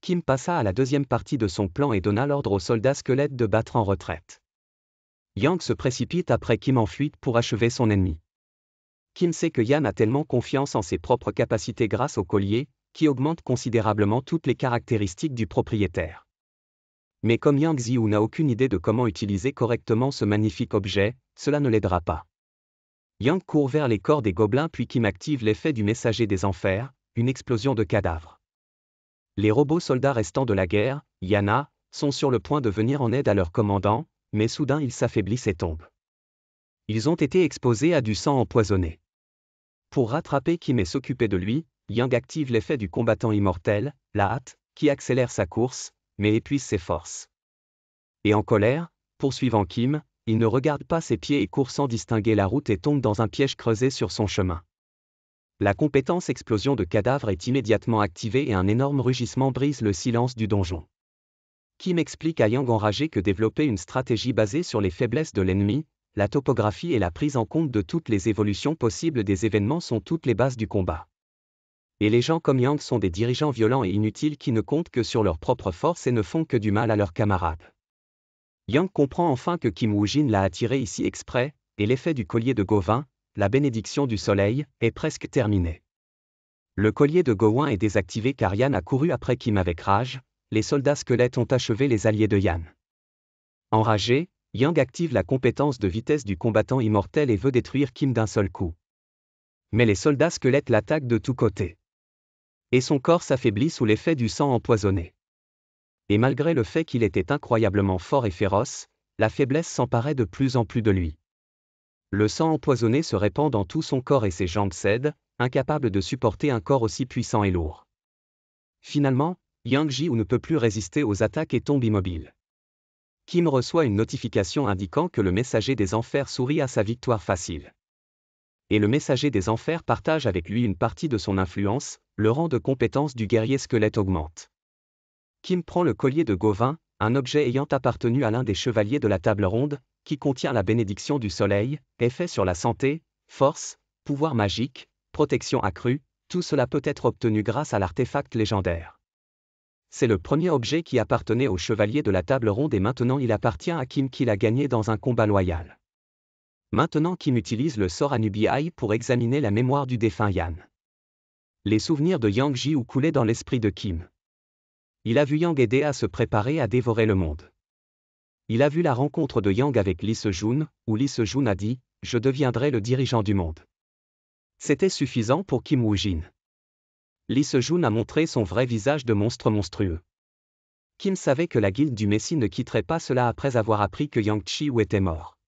Kim passa à la deuxième partie de son plan et donna l'ordre aux soldats squelettes de battre en retraite. Yang se précipite après Kim en fuite pour achever son ennemi. Kim sait que Yan a tellement confiance en ses propres capacités grâce au collier, qui augmente considérablement toutes les caractéristiques du propriétaire. Mais comme Yang Ji-woo n'a aucune idée de comment utiliser correctement ce magnifique objet, cela ne l'aidera pas. Yang court vers les corps des gobelins puis Kim active l'effet du messager des enfers, une explosion de cadavres. Les robots soldats restants de la guerre, Yana, sont sur le point de venir en aide à leur commandant, mais soudain ils s'affaiblissent et tombent. Ils ont été exposés à du sang empoisonné. Pour rattraper Kim et s'occuper de lui, Yang active l'effet du combattant immortel, la hâte, qui accélère sa course, mais épuise ses forces. Et en colère, poursuivant Kim, il ne regarde pas ses pieds et court sans distinguer la route et tombe dans un piège creusé sur son chemin. La compétence explosion de cadavres est immédiatement activée et un énorme rugissement brise le silence du donjon. Kim explique à Yang enragé que développer une stratégie basée sur les faiblesses de l'ennemi, la topographie et la prise en compte de toutes les évolutions possibles des événements sont toutes les bases du combat. Et les gens comme Yang sont des dirigeants violents et inutiles qui ne comptent que sur leur propre force et ne font que du mal à leurs camarades. Yang comprend enfin que Kim Woo-jin l'a attiré ici exprès, et l'effet du collier de Gawain, la bénédiction du soleil, est presque terminé. Le collier de Gawain est désactivé car Yan a couru après Kim avec rage. Les soldats squelettes ont achevé les alliés de Yan. Enragé, Yang active la compétence de vitesse du combattant immortel et veut détruire Kim d'un seul coup. Mais les soldats squelettes l'attaquent de tous côtés. Et son corps s'affaiblit sous l'effet du sang empoisonné. Et malgré le fait qu'il était incroyablement fort et féroce, la faiblesse s'emparait de plus en plus de lui. Le sang empoisonné se répand dans tout son corps et ses jambes cèdent, incapables de supporter un corps aussi puissant et lourd. Finalement, Yang Ji-woo ne peut plus résister aux attaques et tombe immobile. Kim reçoit une notification indiquant que le messager des enfers sourit à sa victoire facile. Et le messager des enfers partage avec lui une partie de son influence, le rang de compétence du guerrier squelette augmente. Kim prend le collier de Gawain, un objet ayant appartenu à l'un des chevaliers de la table ronde, qui contient la bénédiction du soleil, effet sur la santé, force, pouvoir magique, protection accrue, tout cela peut être obtenu grâce à l'artefact légendaire. C'est le premier objet qui appartenait au chevalier de la table ronde et maintenant il appartient à Kim qui l'a gagné dans un combat loyal. Maintenant Kim utilise le sort Anubi-Ai pour examiner la mémoire du défunt Yan. Les souvenirs de Yang Ji-woo coulaient dans l'esprit de Kim. Il a vu Yang aider à se préparer à dévorer le monde. Il a vu la rencontre de Yang avec Lee Se-jun, où Lee Se-jun a dit « Je deviendrai le dirigeant du monde ». C'était suffisant pour Kim Woo-jin. Lee Se-jun a montré son vrai visage de monstre monstrueux. Kim savait que la guilde du Messie ne quitterait pas cela après avoir appris que Yang Chi-woo était mort.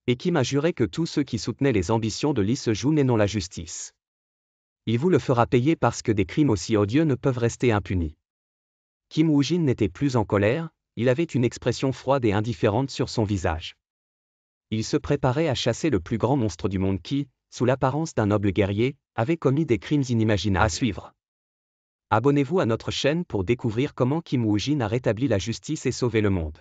Et Kim a juré que tous ceux qui soutenaient les ambitions de Lee Se-jun et non la justice. Il vous le fera payer parce que des crimes aussi odieux ne peuvent rester impunis. Kim Woo-jin n'était plus en colère, il avait une expression froide et indifférente sur son visage. Il se préparait à chasser le plus grand monstre du monde qui, sous l'apparence d'un noble guerrier, avait commis des crimes inimaginables. À suivre. Abonnez-vous à notre chaîne pour découvrir comment Kim Woo-jin a rétabli la justice et sauvé le monde.